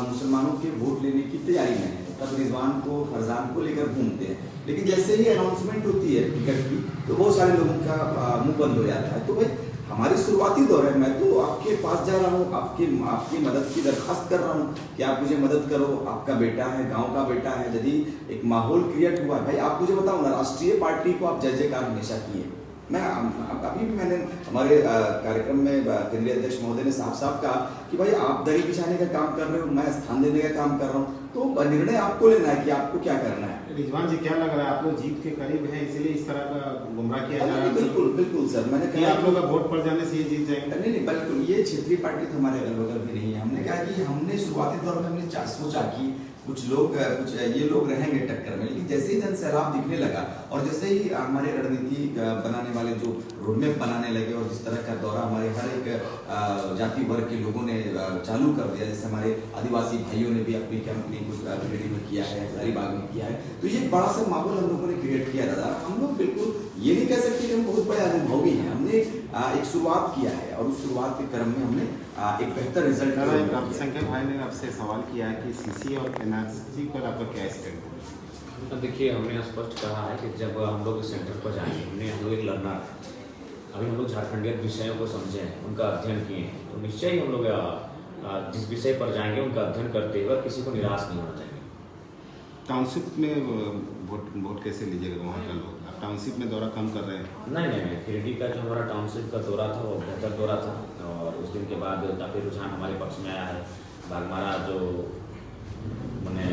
Speaker 6: मुसलमानों के वोट लेने की तैयारी में है, तब रिजवान को फरजान को लेकर घूमते हैं। लेकिन जैसे ही अनाउंसमेंट होती है टिकट की तो बहुत सारे लोगों का मुंह बंद हो जाता है। तो भाई हमारी शुरुआती दौर है, मैं तो आपके पास जा रहा हूँ, आपकी मदद की दरखास्त कर रहा हूँ कि आप मुझे मदद करो। आपका बेटा है, गांव का बेटा है, यदि एक माहौल क्रिएट हुआ है, भाई आप मुझे बताओ ना, राष्ट्रीय पार्टी को आप जय जयकार हमेशा किए। मैं अभी भी मैंने हमारे कार्यक्रम में केंद्रीय अध्यक्ष महोदय ने साफ कहा कि भाई आप दरी बिछाने का काम कर रहे हो, मैं स्थान देने का काम कर रहा हूँ, तो निर्णय आपको लेना है कि आपको क्या करना है।
Speaker 2: रिजवान जी, क्या लग रहा है आप लोग जीत के करीब हैं, इसलिए इस तरह का गुमराह किया जा रहा है?
Speaker 6: बिल्कुल बिल्कुल सर, मैंने
Speaker 2: कि
Speaker 6: कहा
Speaker 2: आप लोग का वोट पड़ जाने से ये जीत जाएंगे?
Speaker 6: नहीं, बिल्कुल ये क्षेत्रीय पार्टी तो हमारे अगल बगल भी नहीं है। हमने कहा कि हमने शुरुआती दौर में हमने सोचा कि कुछ ये लोग रहेंगे टक्कर में, लेकिन जैसे ही जनसैलाब दिखने लगा और जैसे ही हमारे रणनीति बनाने वाले जो रोडमैप बनाने लगे और जिस तरह का दौरा हमारे हर एक जाति वर्ग के लोगों ने चालू कर दिया, जैसे हमारे आदिवासी भाइयों ने भी अपनी कैंपनिंग कुछ गिरिडीह में किया है, हजारीबाग में किया है, तो ये बड़ा सा माहौल हम लोगों ने क्रिएट किया दादा। हम लोग बिल्कुल ये नहीं कह सकते कि हम बहुत बड़े अनुभवी हैं, हमने एक शुरुआत किया है और उस शुरुआत के क्रम में हमने एक बेहतर रिजल्ट।
Speaker 2: अल्पसंख्यक भाई ने आपसे सवाल किया है कि सीसी और एनआरसी पर आपका क्या स्टैंड है?
Speaker 1: तो देखिए, हमने स्पष्ट कहा है कि जब हम लोग सेंटर पर जाएंगे, हम लोग एक लर्नर, अभी हम लोग झारखंडीय विषयों को समझे हैं, उनका अध्ययन किए हैं, तो निश्चय ही हम लोग जिस विषय पर जाएंगे उनका अध्ययन करते हुए किसी को निराश नहीं होना चाहिए।
Speaker 2: टाउनशिप में वोट कैसे लीजिएगा वहाँ का लोग? आप टाउनशिप में दौरा कम कर रहे हैं?
Speaker 1: नहीं, गिरिडीह का जो हमारा टाउनशिप का दौरा था वो बेहतर दौरा था और उस दिन के बाद काफ़ी रुझान हमारे पक्ष में आया है। बागमारा जो मैंने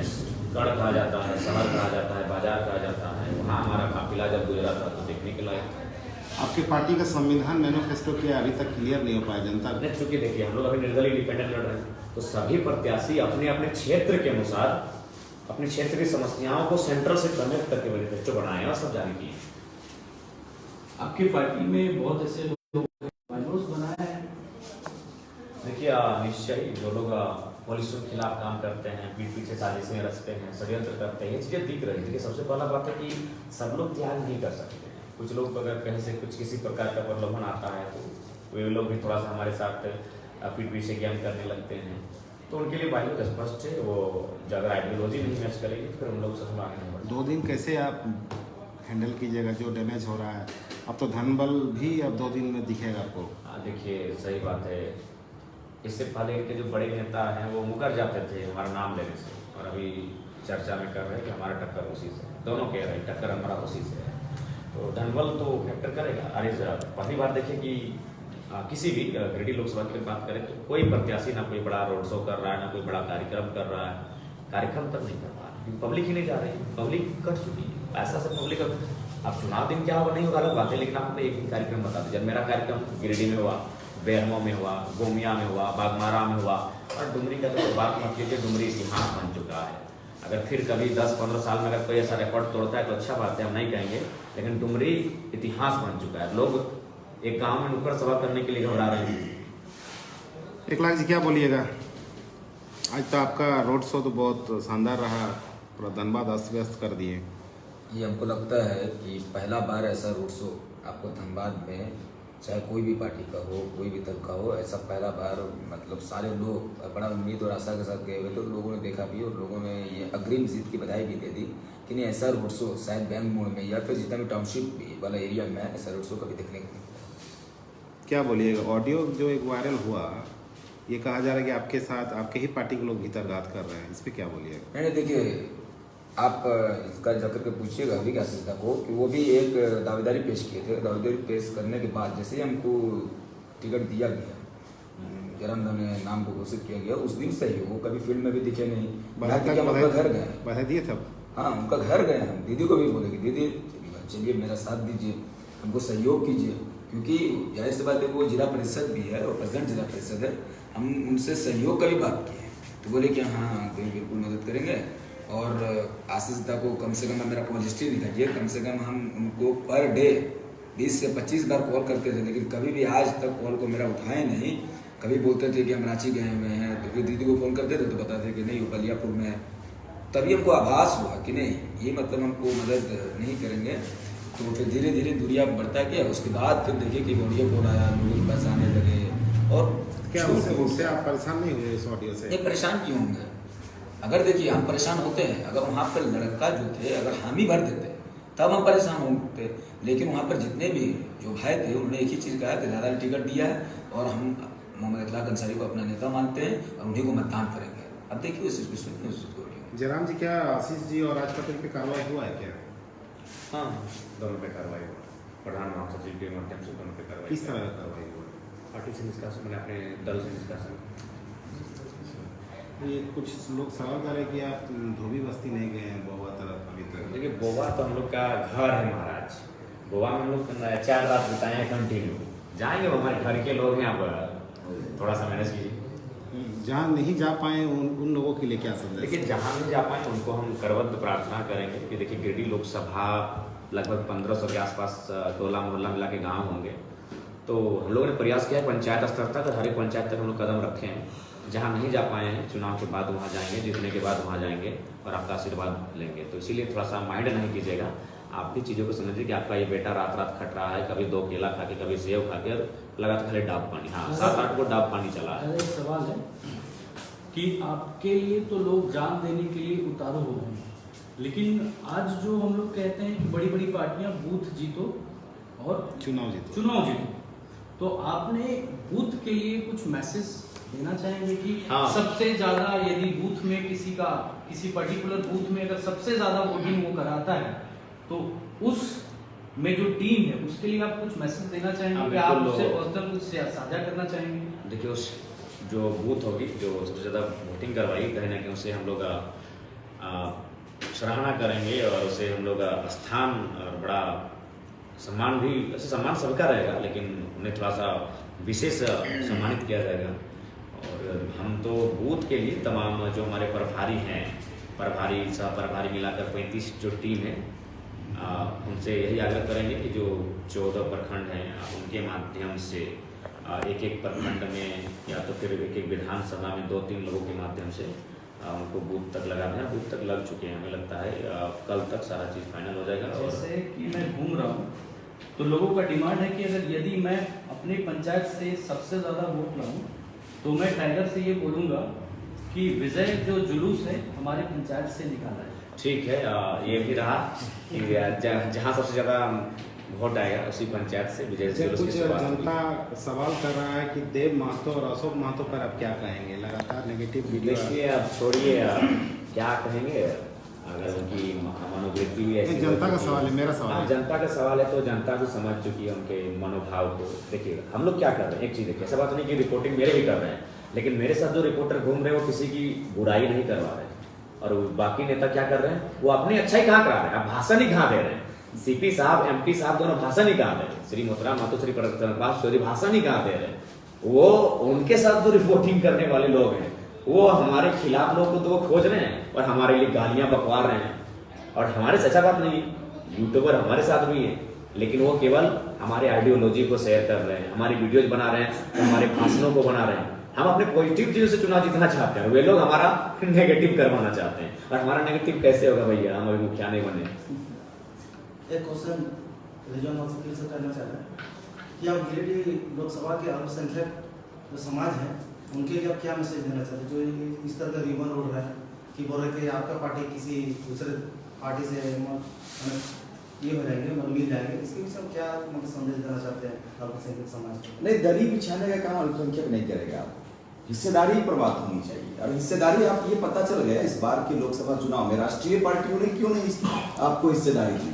Speaker 1: गढ़ कहा जाता है, शहर कहा जाता है, बाजार कहा जाता है, वहाँ हमारा काफिला जब गुजरा था तो देखने के लायक था।
Speaker 2: आपके पार्टी का संविधान मैनिफेस्टो क्या अभी तक क्लियर नहीं हो पाया जनता को?
Speaker 1: चूँकि देखिए, हम लोग अभी निर्दलीय इंडिपेंडेंट लड़ रहे हैं, तो सभी प्रत्याशी अपने अपने क्षेत्र के अनुसार अपने क्षेत्र की समस्याओं को सेंट्रल से कनेक्ट करके मैनिफेस्टो बनाए हैं और सब जारी किए हैं।
Speaker 4: आपकी पार्टी में बहुत ऐसे लोग बनाए हैं।
Speaker 1: देखिए, निश्चय जो लोग पुलिसों के खिलाफ काम करते हैं, पीठ पीछे साजिशें रचते हैं, षड्यंत्र करते हैं, ये चीज़ें दिख रही थी। सबसे पहला बात है कि सब लोग त्याग नहीं कर सकते हैं। कुछ लोग अगर कहीं से कुछ किसी प्रकार का प्रलोभन आता है तो वे लोग भी थोड़ा सा हमारे साथ पीठ पीछे ज्ञान करने लगते हैं, तो उनके लिए बाइक स्पष्ट है, वो अगर आइडियोलॉजी नहीं मैच करेगी तो फिर हम लोग सब आगे नहीं बढ़ेंगे।
Speaker 2: 2 दिन कैसे आप हैंडल कीजिएगा जो डैमेज हो रहा है? अब तो धनबल भी अब 2 दिन में दिखेगा आपको।
Speaker 1: हाँ, देखिए सही बात है, इससे पहले इनके जो बड़े नेता हैं वो मुकर जाते थे हमारा नाम लेने से, और अभी चर्चा में कर रहे हैं कि हमारा टक्कर उसी से, दोनों कह रहे हैं टक्कर हमारा उसी से है, तो धनबल तो फैक्टर करेगा। अरे पहली बार देखिए कि किसी भी गिरिडीह लोकसभा की बात करें तो कोई प्रत्याशी ना कोई बड़ा रोड शो कर रहा है, ना कोई बड़ा कार्यक्रम कर रहा है, कार्यक्रम तक नहीं कर रहा है, पब्लिक ही नहीं जा रही, पब्लिक कट चुकी है। ऐसा से पब्लिक अब चुनाव दिन क्या होगा नहीं होगा अलग बात है, लेकिन आपने एक दिन कार्यक्रम बता दिया। जब मेरा कार्यक्रम गिरिडीह में हुआ, बेरमो में हुआ, गोमिया में हुआ, बागमारा में हुआ, और डुमरी का तो बात मत कीजिए, डुमरी इतिहास बन चुका है। अगर फिर कभी 10-15 साल में अगर कोई ऐसा रिकॉर्ड तोड़ता है तो अच्छा बात है, हम नहीं कहेंगे, लेकिन डुमरी इतिहास बन चुका है। लोग एक गांव में नुक्कड़ सभा करने के लिए घबरा रहे हैं।
Speaker 2: 1 लाख जी, क्या बोलिएगा? आज तो आपका रोड शो तो बहुत शानदार रहा, पूरा धनबाद अस्त व्यस्त कर दिए।
Speaker 3: ये हमको लगता है कि पहला बार ऐसा रोड शो आपको धनबाद में, चाहे कोई भी पार्टी का हो, कोई भी दल का हो, ऐसा पहला बार मतलब सारे लोग बड़ा उम्मीद और आशा के साथ गए हुए, तो लोगों ने देखा भी और लोगों ने ये अग्रिम जीत की बधाई भी दे दी कि नहीं, ऐसा रोड शो शायद बैंक मोड़ में या फिर जितना भी टाउनशिप वाला एरिया में ऐसा रोड शो कभी देखने को नहीं मिला।
Speaker 2: क्या बोलिएगा, ऑडियो जो एक वायरल हुआ, ये कहा जा रहा है कि आपके साथ आपके ही पार्टी के लोग भीतरघात कर रहे हैं, इस पर क्या बोलिएगा?
Speaker 3: नहीं देखिए, आप इसका जाकर के पूछिएगा अभी आशीष दा को कि वो भी एक दावेदारी पेश किए थे। दावेदारी पेश करने के बाद जैसे ही हमको टिकट दिया गया, जन्म ने नाम को घोषित किया गया, उस दिन से ही वो कभी फील्ड में भी दिखे नहीं। उनका घर गए,
Speaker 2: बधाई दिए थे।
Speaker 3: हाँ, उनका घर गए। हम दीदी को भी बोले कि दीदी चलिए मेरा साथ दीजिए, हमको सहयोग कीजिए, क्योंकि जाहिर सी बात है वो जिला परिषद भी है और प्रेसिडेंट जिला परिषद है। हम उनसे सहयोग का भी बात किए तो बोले कि हाँ बिल्कुल मदद करेंगे। और आशीष दा को कम से कम मेरा कॉल हिस्ट्री दिखाइए, कम से कम हम उनको पर डे 20 से 25 बार कॉल करते थे, लेकिन कभी भी आज तक कॉल को मेरा उठाए नहीं। कभी बोलते थे कि हम रांची गए हुए हैं, तो फिर दीदी को फ़ोन करते थे तो बताते कि नहीं वो बलियापुर में है। तभी हमको आभास हुआ कि नहीं ये मतलब हमको मदद नहीं करेंगे। तो फिर धीरे धीरे दूरिया बढ़ता गया। उसके बाद फिर देखिए कि ऑडियो कॉल आया, लोग बस आने लगे। और
Speaker 2: क्या उससे आप परेशान नहीं हुए इस ऑडियो से?
Speaker 3: ये परेशान क्यों होंगे? अगर देखिए हम परेशान होते हैं, अगर वहाँ पर लड़का जो थे अगर हामी भर देते तब हम परेशान होते, लेकिन वहाँ पर जितने भी जो भाई थे उन्होंने एक ही चीज़ कहा कि दादा ने टिकट दिया है और हम मोहम्मद इखलाक अंसारी को अपना नेता मानते हैं और उन्हीं को मतदान करेंगे। अब देखिए उस चीज़ को सुनिए, उस चीज़ को।
Speaker 2: जयराम जी, क्या आशीष जी और राज पटेल पे कार्रवाई हुआ है क्या?
Speaker 1: हाँ, दोनों पे कार्रवाई हुआ, प्रधान महासचिव के माध्यम से दोनों पे कार्रवाई।
Speaker 2: किस तरह का कार्रवाई हुआ?
Speaker 1: पार्टी से निष्कासन, मैंने अपने दल से निष्कासन।
Speaker 2: ये कुछ लोग सवाल कर रहे हैं कि आप धोबी बस्ती नहीं गए हैं बोवा तरफ अभी तक।
Speaker 1: देखिए बोवा तो हम लोग का घर है महाराज, गोवा में हम लोग 4 रात बिताए हैं कंटिन्यू। जाएंगे, वो हमारे घर के लोग हैं, आप थोड़ा सा मैनेज कीजिए।
Speaker 2: जहाँ नहीं जा पाए उन लोगों के लिए क्या संदेश?
Speaker 1: देखिए जहाँ नहीं जा पाए उनको हम करबद्ध प्रार्थना करेंगे कि देखिए गिरिडीह लोकसभा लगभग 1500 के आसपास टोला मोहल्ला मिला के गाँव होंगे। तो हम लोगों ने प्रयास किया है पंचायत स्तर तक, हर एक पंचायत तक हम लोग कदम रखे हैं। जहाँ नहीं जा पाए हैं चुनाव के बाद वहाँ जाएंगे, जीतने के बाद वहाँ जाएंगे और आपका आशीर्वाद लेंगे। तो इसीलिए थोड़ा सा माइंड नहीं कीजिएगा, आप भी चीज़ों को समझिए कि आपका ये बेटा रात रात खट रहा है, कभी 2 केला खा के, कभी सेव खा के, लगा तो खाली डाब पानी। हाँ, 7-8 को डाब पानी चला है।
Speaker 4: एक सवाल है कि आपके लिए तो लोग जान देने के लिए उतारू हो गए हैं, लेकिन आज जो हम लोग कहते हैं कि बड़ी बड़ी पार्टियां बूथ जीतो और
Speaker 2: चुनाव जीतो,
Speaker 4: तो आपने बूथ के लिए कुछ मैसेज देना चाहेंगे कि
Speaker 1: हाँ।
Speaker 4: सबसे ज्यादा यदि बूथ में किसी पर्टिकुलर बूथ में अगर सबसे ज्यादा वोटिंग वो कराता है तो उस में जो टीम है उसके लिए आप कुछ मैसेज देना चाहेंगे कि आप उससे पर्सनल कुछ साझा करना चाहेंगे?
Speaker 1: देखिए उस जो बूथ होगी जो सबसे ज़्यादा वोटिंग करवाई, कहीं ना कहीं उसे हम लोग सराहना करेंगे और उसे हम लोग स्थान और बड़ा सम्मान भी, वैसे सम्मान सबका रहेगा लेकिन उन्हें थोड़ा सा विशेष सम्मानित किया जाएगा। और हम तो बूथ के लिए तमाम जो हमारे प्रभारी हैं, प्रभारी सह प्रभारी मिलाकर 35 जो टीम है, उनसे यही आग्रह करेंगे कि जो 14 प्रखंड हैं उनके माध्यम से एक एक प्रखंड में या तो फिर एक एक विधानसभा में 2-3 लोगों के माध्यम से उनको बूथ तक लगा दें। बूथ तक लग चुके हैं, हमें लगता है कल तक सारा चीज़ फाइनल हो जाएगा।
Speaker 4: जैसे कि मैं घूम रहा हूँ तो लोगों का डिमांड है कि अगर यदि मैं अपनी पंचायत से सबसे ज़्यादा वोट लाऊं तो मैं टाइगर से ये बोलूँगा कि विजय जो जुलूस है हमारी पंचायत से निकाला है।
Speaker 1: ठीक है, ये भी रहा कि जहाँ सबसे ज़्यादा वोट आएगा उसी पंचायत से विजय जुलूस की
Speaker 2: कुछ
Speaker 1: शुरुआत
Speaker 2: जनता
Speaker 1: होगी।
Speaker 2: सवाल कर रहा है कि देव महतो और अशोक महतो पर आप क्या कहेंगे? लगातार नेगेटिव वीडियो।
Speaker 1: देखिए अब छोड़िए क्या कहेंगे, अगर उनकी मनोवृत्ति भी ऐसी
Speaker 2: जनता का सवाल है, मेरा सवाल है।
Speaker 1: जनता का सवाल है तो जनता भी समझ चुकी है उनके मनोभाव को। देखिए हम लोग क्या कर रहे हैं, एक चीज़ देखिए, ऐसा बात नहीं कि रिपोर्टिंग मेरे भी कर रहे हैं, लेकिन मेरे साथ जो रिपोर्टर घूम रहे हैं वो किसी की बुराई नहीं करवा रहे हैं। और बाकी नेता क्या कर रहे हैं, वो अपनी अच्छाई कहाँ करा रहे हैं, आप भाषण ही कहाँ दे रहे हैं। सीपी साहब, एमपी साहब दोनों भाषण ही कहाँ दे रहे हैं, श्री मोहतराम मातोश्री प्रकाश चौधरी भाषण ही कहाँ दे रहे हैं। वो उनके साथ जो रिपोर्टिंग करने वाले लोग हैं वो हमारे खिलाफ लोग को तो वो खोज रहे हैं और हमारे लिए गालियां बकवा रहे हैं। और हमारे से अच्छा बात नहीं, यूट्यूबर हमारे साथ भी हैं, लेकिन वो केवल हमारे आइडियोलॉजी को शेयर कर रहे हैं, हमारी वीडियोज बना रहे हैं, हमारे भाषणों को बना रहे हैं। हम अपने पॉजिटिव चीजों से चुनाव जीतना चाहते हैं, वे लोग हमारा नेगेटिव करवाना चाहते हैं। और हमारा नेगेटिव कैसे होगा भैया, हम अभी मुखिया नहीं बने।
Speaker 5: एक क्वेश्चन रिजवान वकील से करना चाह रहे हैं कि आप गिरिडीह लोकसभा के अल्पसंख्यक जो समाज है उनके लिए आप क्या मैसेज देना चाहते हैं जो इस तरह का रिबन उड़ रहा है कि बोल रहे थे आपका पार्टी किसी दूसरे पार्टी से ये हो जाएंगे मिल जाएंगे, इसके विषय में क्या मतलब संदेश देना चाहते हैं अल्पसंख्यक समाज को?
Speaker 6: नहीं, दरी बिछाने का काम अल्पसंख्यक नहीं करेगा। आप हिस्सेदारी पर बात होनी चाहिए, और हिस्सेदारी आप ये पता चल गया इस बार के लोकसभा चुनाव में राष्ट्रीय पार्टियों ने क्यों नहीं आपको हिस्सेदारी दी।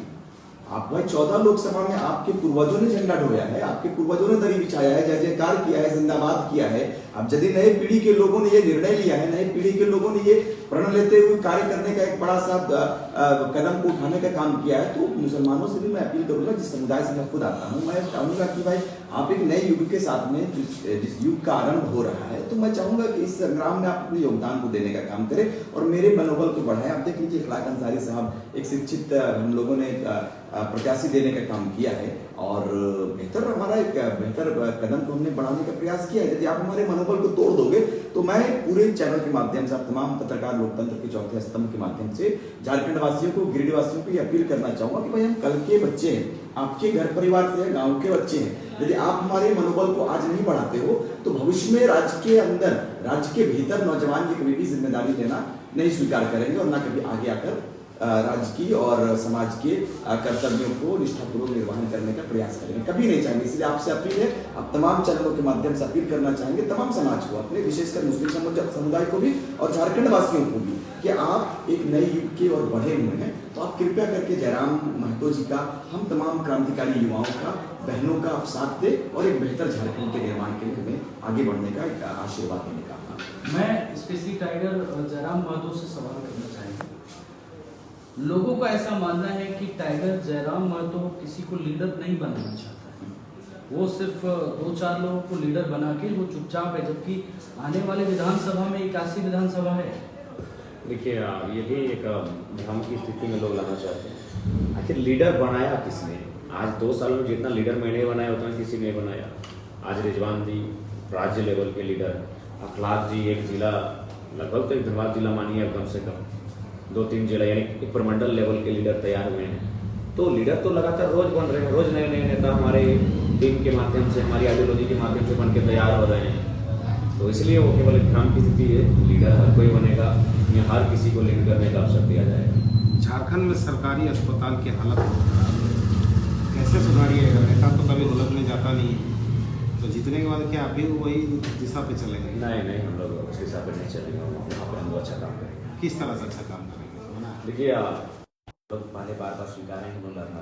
Speaker 6: आप भाई 14 लोकसभा में आपके पूर्वजों ने झंडा ढोया है, आपके पूर्वजों ने दरी बिछाया है, जय जयकार किया है, जिंदाबाद किया है। अब यदि नए पीढ़ी के लोगों ने ये निर्णय लिया है, नए पीढ़ी के लोगों ने ये प्रण लेते हुए कार्य करने का एक बड़ा सा कदम को उठाने का काम किया है, तो मुसलमानों से भी मैं अपील करूंगा, जिस समुदाय से मैं खुद आता हूँ, मैं चाहूंगा कि भाई आप एक नए युग के साथ में जिस युग का आरंभ हो रहा है, तो मैं चाहूंगा कि इस संग्राम में आप अपने योगदान को देने का काम करें और मेरे मनोबल को बढ़ाएं। आप देख लीजिए इखलाक अंसारी साहब एक शिक्षित हम लोगों ने प्रत्याशी देने का काम किया है और बेहतर हमारा एक बेहतर कदम को हमने बढ़ाने का प्रयास किया है। यदि आप हमारे मनोबल को तोड़ दोगे तो मैं पूरे चैनल के माध्यम से, आप तमाम पत्रकार लोकतंत्र के चौथे स्तंभ के माध्यम से झारखंड वासियों को, गिरिडीह वासियों को ये अपील करना चाहूंगा कि भाई हम कल के बच्चे हैं, आपके घर परिवार से हैं, गाँव के बच्चे हैं। यदि आप हमारे मनोबल को आज नहीं बढ़ाते हो तो भविष्य में राज्य के अंदर, राज्य के भीतर नौजवान की कभी भी जिम्मेदारी लेना नहीं स्वीकार करेंगे और ना कभी आगे आकर राज्य की और समाज के कर्तव्यों को निष्ठापूर्वक निर्वहन करने का प्रयास करेंगे, कभी नहीं चाहेंगे। इसलिए आपसे अपील है, आप तमाम चैनलों के माध्यम से अपील करना चाहेंगे तमाम समाज को, अपने विशेषकर मुस्लिम समुदाय को भी और झारखंड वासियों को भी, कि आप एक नए युग के और बढ़े हुए हैं, तो आप कृपया करके जयराम महतो जी का, हम तमाम क्रांतिकारी युवाओं का, बहनों का आप साथ दें और एक बेहतर झारखंड के निर्माण के लिए हमें आगे बढ़ने का एक आशीर्वाद देने का।
Speaker 4: मैं स्पेशली टाइगर जयराम महतो से सवाल करना चाहेंगे। लोगों का ऐसा मानना है कि टाइगर जयराम महतो किसी को लीडर नहीं बनाना चाहता है, वो सिर्फ 2-4 लोगों को लीडर बना के वो चुपचाप है, जबकि आने वाले विधानसभा में 81 विधानसभा है।
Speaker 1: देखिए ये भी एक भ्रम की स्थिति में लोग लाना चाहते हैं। आखिर लीडर बनाया किसने? आज 2 साल में जितना लीडर मैंने बनाया उतना किसी ने बनाया। आज रिजवान जी राज्य लेवल के लीडर, अखलाक जी एक जिला, लगभग तो एक धनबाद जिला मानिए कम से कम 2-3 जिला, यानी एक प्रमंडल लेवल के लीडर तैयार हुए हैं। तो लीडर तो लगातार रोज बन रहे हैं, रोज नए नए नेता हमारे टीम के माध्यम से, हमारी आइडियोलॉजी के माध्यम से बन के तैयार हो रहे हैं। तो इसलिए वो केवल एक भ्रम की स्थिति है। लीडर हर कोई बनेगा, या हर किसी को लीड करने का अवसर दिया जाएगा।
Speaker 2: झारखंड में सरकारी अस्पताल की हालत कैसे सुधारिएगा? नेता तो कभी हुलकने जाता नहीं, तो जीतने के बाद क्या अभी वही दिशा पे चलेंगे?
Speaker 1: नहीं, हम लोग उस हिसाब पर नहीं चलेंगे, वहाँ पर हम लोग अच्छा काम करेंगे।
Speaker 2: किस तरह से अच्छा काम करेंगे?
Speaker 1: देखिए लोग पहले बार स्वीकार नहीं हम लड़ना।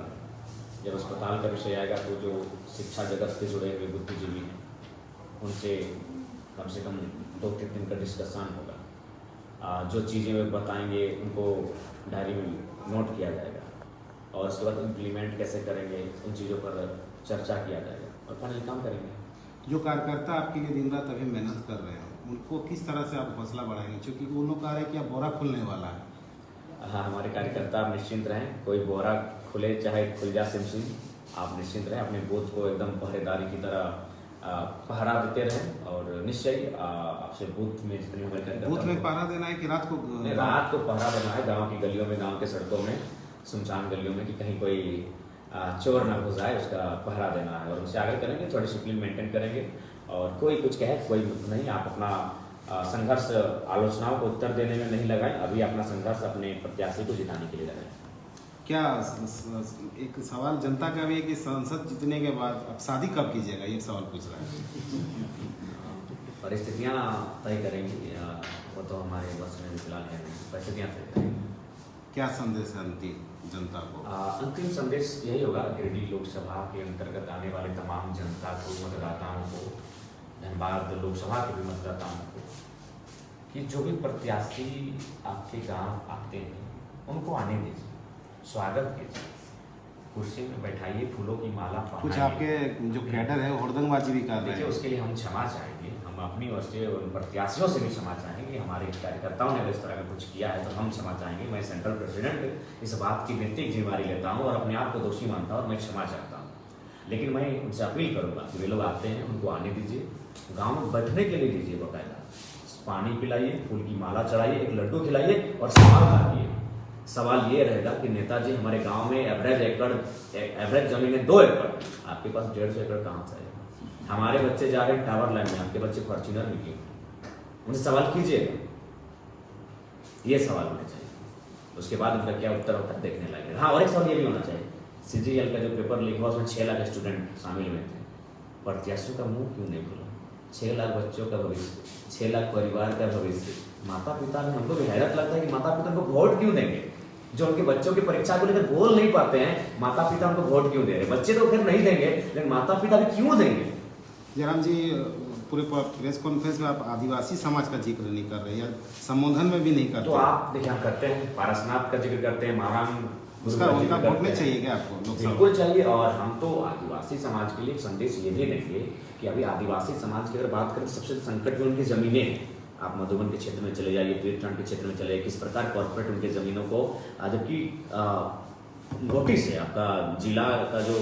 Speaker 1: जब अस्पताल का विषय आएगा तो जो शिक्षा जगत से जुड़े हुए बुद्धिजीवी हैं उनसे कम से कम 2-3 दिन का डिस्कशन होगा। जो चीज़ें वे बताएंगे उनको डायरी में नोट किया जाएगा और उसके बाद इम्प्लीमेंट कैसे करेंगे उन चीज़ों पर चर्चा किया जाएगा और फाइनली काम करेंगे।
Speaker 2: जो कार्यकर्ता आपके लिए दिन रात अभी मेहनत कर रहे हैं उनको किस तरह से आप हौसला बढ़ाएंगे? क्योंकि वो लोग कह रहे हैं कि अब बोरा खुलने वाला है।
Speaker 1: हाँ, हमारे कार्यकर्ता आप निश्चिंत रहें, कोई बोरा खुले चाहे खुल जा सिम, आप निश्चिंत रहें, अपने बूथ को एकदम पहरेदारी की तरह पहरा देते रहें और निश्चय आपसे बूथ में जितने हमारे कार्यकर्ता,
Speaker 2: बूथ में पहरा देना है कि रात को?
Speaker 1: रात को पहरा देना है, गाँव की गलियों में, गाँव के सड़कों में, सुनसान गलियों में, कि कहीं कोई चोर ना घुस जाए, उसका पहरा देना है। और उनसे आगे करेंगे, थोड़ी डिसिप्लिन मेंटेन करेंगे और कोई कुछ कहे कोई नहीं, आप अपना संघर्ष आलोचनाओं को उत्तर देने में नहीं लगाएं, अभी अपना संघर्ष अपने प्रत्याशी को जिताने के लिए लगाएं।
Speaker 2: क्या एक सवाल जनता का भी है कि संसद जीतने के बाद अब शादी कब कीजिएगा, ये सवाल पूछ रहा है।
Speaker 1: परिस्थितियाँ तय करेंगी, वो तो हमारे बस में फिलहाल है नहीं, परिस्थितियाँ तय करेंगी।
Speaker 2: क्या संदेश है अंतिम जनता को?
Speaker 1: अंतिम संदेश यही होगा, गिरिडीह लोकसभा के अंतर्गत आने वाले तमाम जनता को, मतदाताओं को, धनबाद लोकसभा के भी मतदाताओं को, कि जो भी प्रत्याशी आपके गांव आते हैं उनको आने दीजिए, स्वागत कीजिए, कुर्सी में बैठाइए, फूलों की माला पहनाइए।
Speaker 2: कुछ आपके जो कैडर है वो हुड़दंगबाजी भी कर रहे
Speaker 1: देखिए,
Speaker 2: हैं।
Speaker 1: उसके लिए हम क्षमा चाहेंगे, हम अपनी ओर से उन प्रत्याशियों से भी क्षमा चाहेंगे। हमारे कार्यकर्ताओं ने अगर इस तरह का कुछ किया है तो हम क्षमा चाहेंगे। मैं सेंट्रल प्रेसिडेंट इस बात की नैतिक जिम्मेदारी लेता हूँ और अपने आप को दोषी मानता हूँ और मैं क्षमा चाहता हूँ। लेकिन मैं उनसे अपील करूँगा कि वे लोग आते हैं उनको आने दीजिए, गाँव में बैठने के लिए दीजिए, बाकायदा पानी पिलाइए, फूल की माला चढ़ाइए, एक लड्डू खिलाइए और सवाल काटिए। सवाल ये रहेगा कि नेताजी हमारे गांव में एवरेज जमीन है 2 एकड़, आपके पास 150 एकड़ कहाँ से है? हमारे बच्चे जा रहे हैं टावर लाइन में, आपके बच्चे फॉर्च्यूनर में क्यों? उनसे सवाल कीजिएगा, ये सवाल होने चाहिए। उसके बाद उनका क्या उत्तर होता है देखने लगेगा। हाँ, और एक सवाल ये भी होना चाहिए, CGL का जो पेपर लीक हुआ उसमें 6 लाख स्टूडेंट शामिल हुए थे, प्रत्याशियों का मुंह क्यों नहीं खुला? 6 लाख बच्चों का भविष्य, 6 लाख परिवार का भविष्य, माता पिता में हमको भी हैरत लगता है कि माता पिता को वोट क्यों देंगे? जो उनके बच्चों की परीक्षा को लेकर बोल नहीं पाते हैं, माता पिता उनको वोट क्यों दे रहे हैं? बच्चे तो फिर नहीं देंगे, लेकिन माता पिता भी क्यों देंगे?
Speaker 2: जयराम जी, पूरे प्रेस कॉन्फ्रेंस में आप आदिवासी समाज का जिक्र नहीं कर रहे या संबोधन में भी नहीं करते।
Speaker 1: तो आप देखिए, हम करते हैं, पारसनाथ का जिक्र करते हैं, महाराम
Speaker 2: उसका उनका वोट नहीं चाहिए क्या आपको? लोकसभा
Speaker 1: बिल्कुल चाहिए। और हम तो आदिवासी समाज के लिए एक संदेश ये भी देंगे कि अभी आदिवासी समाज की अगर बात करें तो सबसे संकट में उनकी जमीनें हैं। आप मधुबन के क्षेत्र में चले जाइए, तीर्थन के क्षेत्र में चले जाइए, किस प्रकार कॉर्पोरेट उनके जमीनों को, जबकि नोटिस है, आपका जिला का जो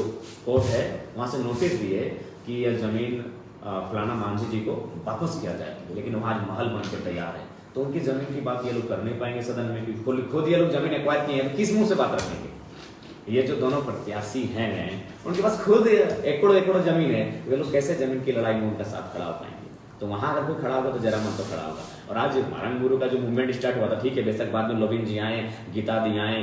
Speaker 1: कोर्ट है वहाँ से नोटिस भी है कि यह जमीन फलाना मांझी जी को वापस किया जाए, लेकिन वहाँ आज महल बन के तैयार है। तो उनकी जमीन की बात ये लोग कर नहीं पाएंगे सदन में, क्योंकि खुद ये लोग जमीन एक्वायर किए हैं, किस मुंह से बात रखेंगे? ये जो दोनों प्रत्याशी हैं उनके पास खुद एकड़ों जमीन है, वे लोग कैसे जमीन की लड़ाई में उनका साथ खड़ा हो पाएंगे? तो वहां अगर कोई खड़ा होगा तो जरा मन तो खड़ा होगा। और आज महाराम गुरु का जो मूवमेंट स्टार्ट हुआ था, ठीक है, बेशक बाद में लोबिन जी आए, गीता दी आए,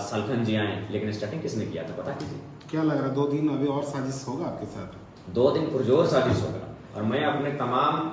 Speaker 1: सलखन जी आए, लेकिन स्टार्टिंग किसने किया था पता कीजिए?
Speaker 2: क्या लग रहा है 2 दिन अभी और साजिश होगा आपके साथ?
Speaker 1: 2 दिन पुरजोर साजिश होगा। और मैं अपने तमाम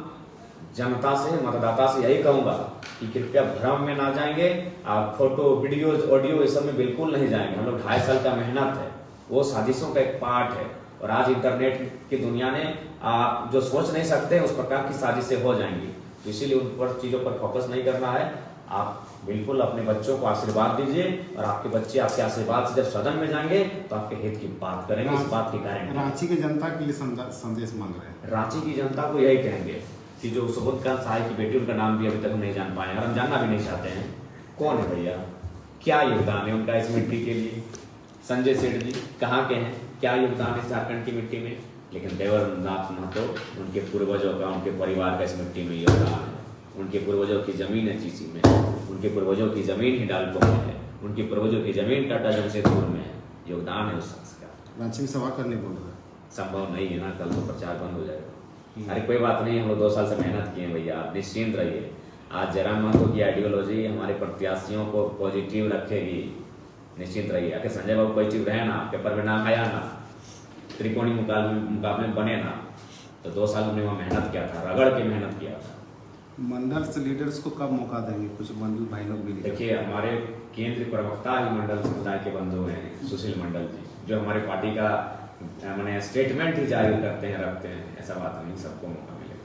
Speaker 1: जनता से, मतदाता से यही कहूंगा कि कृपया भ्रम में ना जाएंगे, आप फोटो, वीडियो, ऑडियो इस सब में बिल्कुल नहीं जाएंगे। हम लोग 2.5 साल का मेहनत है, वो साजिशों का एक पार्ट है। और आज इंटरनेट की दुनिया ने आप जो सोच नहीं सकते उस प्रकार की साजिशें हो जाएंगी, तो इसीलिए उन पर चीज़ों पर फोकस नहीं करना है। आप बिल्कुल अपने बच्चों को आशीर्वाद दीजिए, और आपके बच्चे आपके आशीर्वाद से जब सदन में जाएंगे तो आपके हित की बात करेंगे, इस बात की गारंटी।
Speaker 2: रांची की जनता के लिए संदेश मांग रहे हैं।
Speaker 1: रांची की जनता को यही कहेंगे कि जो सुबोधकांत साय की बेटी, उनका नाम भी अभी तक नहीं जान पाए और हम जानना भी नहीं चाहते हैं कौन है भैया, क्या योगदान है उनका इस मिट्टी के लिए। संजय सेठ जी कहाँ के हैं, क्या योगदान है झारखंड की मिट्टी में? लेकिन देवेंद्रनाथ महतो, उनके पूर्वजों का, उनके परिवार का इस मिट्टी में योगदान है। उनके पूर्वजों की जमीन है चीसी में, उनके पूर्वजों की जमीन हिंडाल्को में है, उनके पूर्वजों की जमीन टाटा जमशेदपुर में है। योगदान है उस शख्स का।
Speaker 2: रांची में सभा करने बोल रहे हैं।
Speaker 1: संभव नहीं है ना, कल तो प्रचार बंद हो जाएगा। अरे कोई बात नहीं, हम लोग 2 साल से मेहनत किए हैं भैया, आप निश्चिंत रहिए। आज जयराम महतो की आइडियोलॉजी हमारे प्रत्याशियों को पॉजिटिव रखेगी, निश्चिंत रहिए। आके संजय बाबू पॉजिटिव रहे ना, पेपर में नाम आया ना, त्रिकोणीय मुकाबले में बने ना, तो 2 साल हमने वहाँ मेहनत किया था, रगड़ के मेहनत किया था।
Speaker 2: मंडल से लीडर्स को कब मौका देंगे? कुछ मंडल भाई लोग भी
Speaker 1: देखिए, हमारे केंद्रीय प्रवक्ता ही मंडल समुदाय के बंधु हैं, सुशील मंडल जी, जो हमारे पार्टी का मैंने स्टेटमेंट ही जारी करते हैं, रखते हैं। ऐसा बात नहीं, सबको मौका मिलेगा।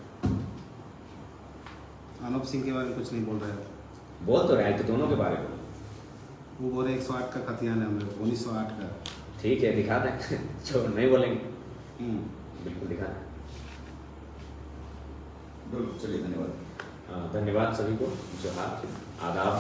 Speaker 2: अनूप सिंह के बारे में कुछ नहीं बोल रहे हैं?
Speaker 1: बोल तो रहे हैं, तो दोनों के बारे में
Speaker 2: वो बोल रहे 108 का खतियान है, हम लोग 1908 का।
Speaker 1: ठीक है, दिखा दें जो नहीं बोलेंगे बिल्कुल दिखा दें।
Speaker 6: चलिए, धन्यवाद।
Speaker 1: धन्यवाद सभी को, जोहार, आदाब।